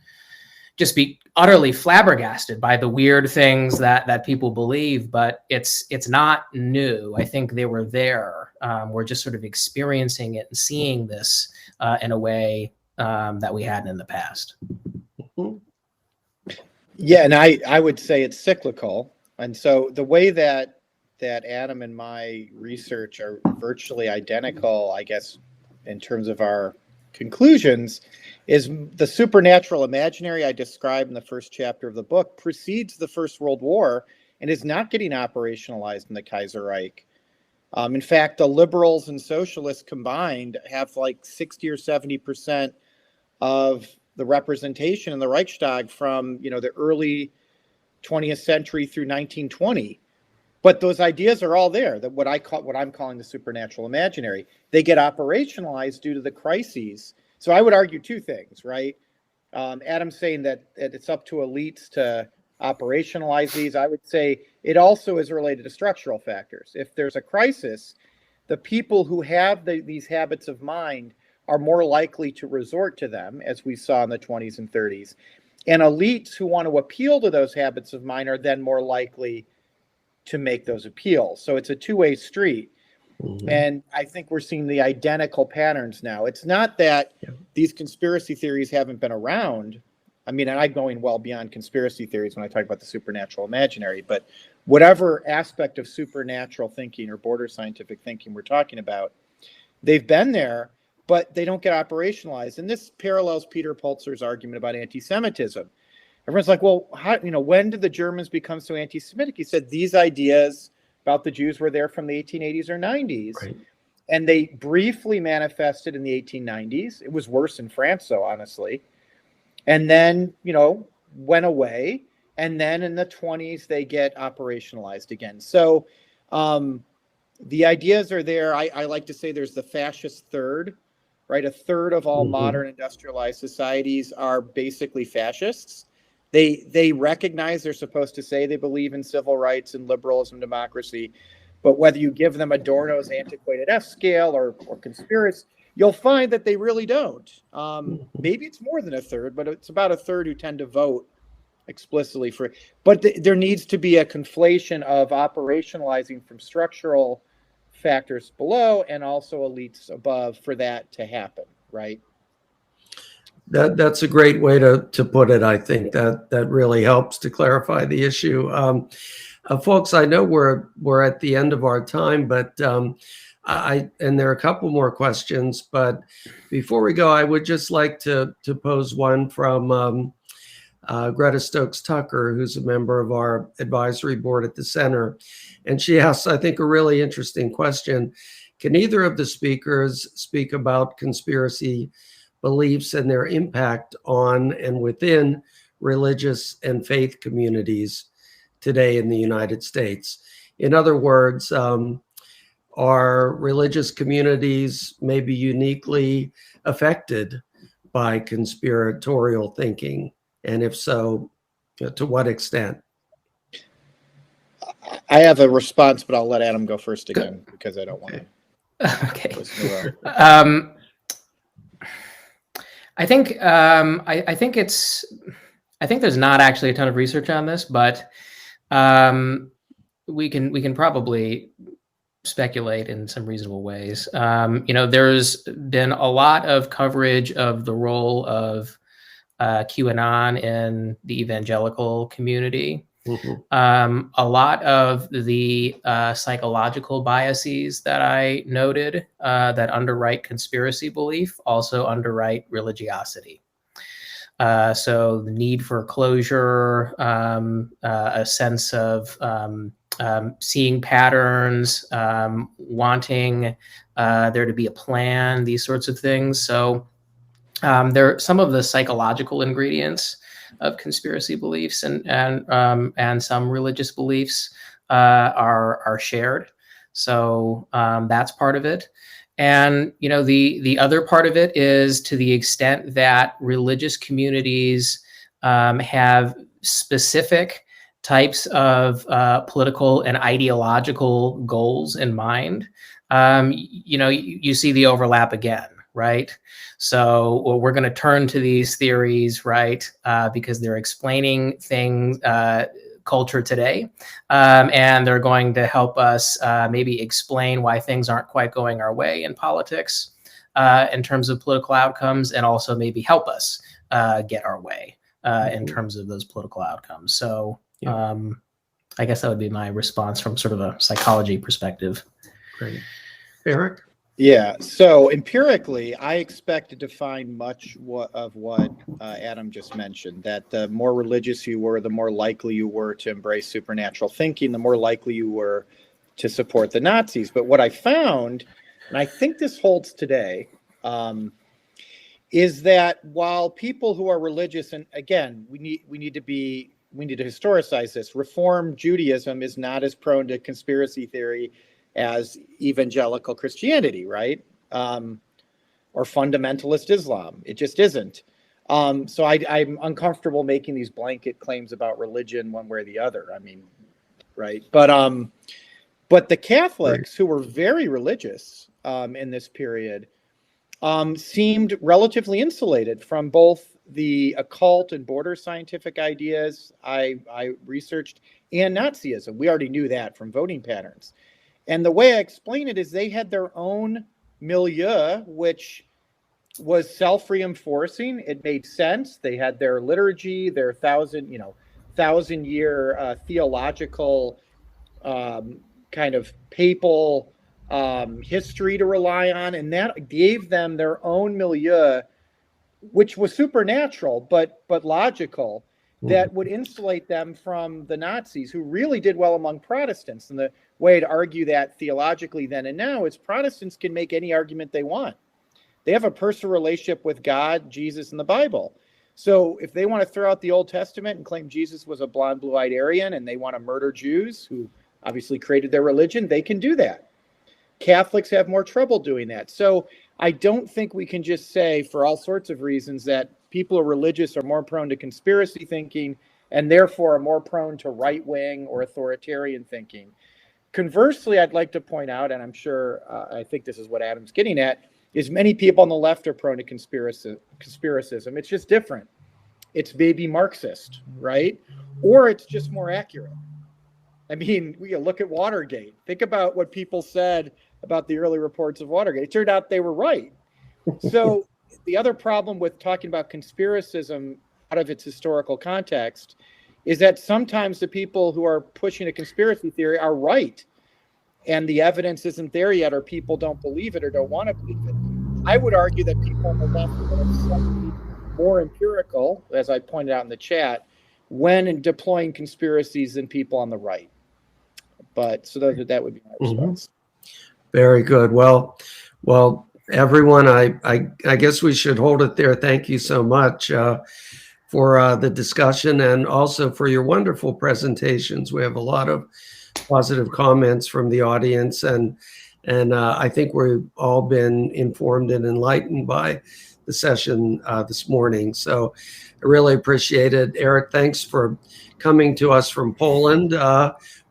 just be utterly flabbergasted by the weird things that people believe, but it's not new. I think they were there. We're just sort of experiencing it and seeing this in a way that we hadn't in the past. Yeah, and I would say it's cyclical. And so the way that Adam and my research are virtually identical, I guess, in terms of our conclusions, is the supernatural imaginary I described in the first chapter of the book precedes the First World War and is not getting operationalized in the Kaiserreich. In fact, the liberals and socialists combined have 60 or 70% of the representation in the Reichstag from the early 20th century through 1920. But those ideas are all there. That what I'm calling the supernatural imaginary. They get operationalized due to the crises. So I would argue two things, right? Adam's saying that it's up to elites to operationalize these. I would say it also is related to structural factors. If there's a crisis, the people who have these habits of mind are more likely to resort to them, as we saw in the 20s and 30s. And elites who want to appeal to those habits of mind are then more likely to make those appeals. So it's a two-way street. Mm-hmm. And I think we're seeing the identical patterns now. It's not that these conspiracy theories haven't been around. I mean, and I'm going well beyond conspiracy theories when I talk about the supernatural imaginary, but whatever aspect of supernatural thinking or border scientific thinking we're talking about, they've been there, but they don't get operationalized. And this parallels Peter Pultzer's argument about anti-Semitism. Everyone's like, well, when did the Germans become so anti-Semitic? He said these ideas about the Jews were there from the 1880s or 90s. Right. And they briefly manifested in the 1890s. It was worse in France, though, honestly. And then, went away. And then in the 20s, they get operationalized again. So the ideas are there. I like to say there's the fascist third, right? A third of all modern industrialized societies are basically fascists. They recognize they're supposed to say they believe in civil rights and liberalism, democracy, but whether you give them Adorno's antiquated F scale or conspiracy, you'll find that they really don't. Maybe it's more than a third, but it's about a third who tend to vote explicitly for it. But there needs to be a conflation of operationalizing from structural factors below and also elites above for that to happen, right? That's a great way to put it. I think that really helps to clarify the issue. Folks, I know we're at the end of our time, but and there are a couple more questions. But before we go, I would just like to pose one from Greta Stokes Tucker, who's a member of our advisory board at the center. And she asks, I think, a really interesting question. Can either of the speakers speak about conspiracy beliefs and their impact on and within religious and faith communities today in the United States? In other words, are religious communities maybe uniquely affected by conspiratorial thinking? And if so, to what extent? I have a response, but I'll let Adam go first again because I don't want to. Okay. I think I think there's not actually a ton of research on this, but we can probably speculate in some reasonable ways. There's been a lot of coverage of the role of QAnon in the evangelical community. Mhm. A lot of the psychological biases that I noted that underwrite conspiracy belief also underwrite religiosity. So the need for closure, a sense of seeing patterns, wanting there to be a plan, these sorts of things. So there are some of the psychological ingredients of conspiracy beliefs and some religious beliefs are shared. So that's part of it. And the other part of it is to the extent that religious communities have specific types of political and ideological goals in mind. You see the overlap again, right? So we're going to turn to these theories, right, because they're explaining things, culture today, and they're going to help us maybe explain why things aren't quite going our way in politics in terms of political outcomes, and also maybe help us get our way in terms of those political outcomes. So I guess that would be my response from sort of a psychology perspective. Great. Eric? Yeah, so empirically, I expected to find much of what Adam just mentioned, that the more religious you were, the more likely you were to embrace supernatural thinking, the more likely you were to support the Nazis. But what I found, and I think this holds today, is that while people who are religious, and again, we need to historicize this, Reform Judaism is not as prone to conspiracy theory as evangelical Christianity, right? Or fundamentalist Islam. It just isn't. So I'm uncomfortable making these blanket claims about religion one way or the other. I mean, right? But the Catholics, who were very religious in this period, seemed relatively insulated from both the occult and border scientific ideas I researched and Nazism. We already knew that from voting patterns. And the way I explain it is they had their own milieu, which was self-reinforcing. It made sense. They had their liturgy, their thousand-year theological kind of papal history to rely on, and that gave them their own milieu, which was supernatural but logical, that would insulate them from the Nazis, who really did well among Protestants. And the way to argue that theologically then and now is Protestants can make any argument they want. They have a personal relationship with God, Jesus, and the Bible. So if they want to throw out the Old Testament and claim Jesus was a blonde, blue-eyed Aryan, and they want to murder Jews, who obviously created their religion, they can do that. Catholics have more trouble doing that. So I don't think we can just say, for all sorts of reasons, that people who are religious are more prone to conspiracy thinking and therefore are more prone to right-wing or authoritarian thinking. Conversely, I'd like to point out, and I'm sure I think this is what Adam's getting at, is many people on the left are prone to conspiracism. It's just different. It's baby Marxist, right? Or it's just more accurate. I mean, we look at Watergate. Think about what people said about the early reports of Watergate. It turned out they were right. So the other problem with talking about conspiracism out of its historical context is that sometimes the people who are pushing a conspiracy theory are right, and the evidence isn't there yet, or people don't believe it or don't want to believe it. I would argue that people on the left are slightly more empirical, as I pointed out in the chat, when deploying conspiracies than people on the right. But so that would be my response. Very good. Well, everyone, I guess we should hold it there. Thank you so much for the discussion and also for your wonderful presentations. We have a lot of positive comments from the audience, and I think we've all been informed and enlightened by the session this morning. So I really appreciate it. Eric, thanks for coming to us from Poland,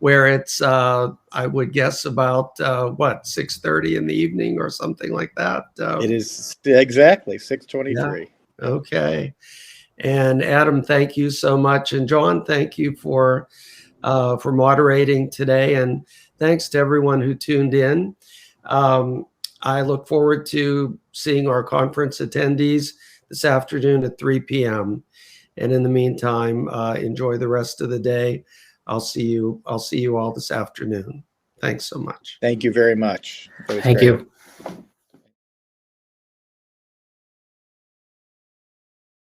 where it's, I would guess, about, 6:30 in the evening or something like that? It is exactly 6:23. Yeah. Okay. And Adam, thank you so much. And John, thank you for for moderating today. And thanks to everyone who tuned in. I look forward to seeing our conference attendees this afternoon at 3 p.m. And in the meantime, enjoy the rest of the day. I'll see you all this afternoon. Thanks so much. Thank you very much. Thank you.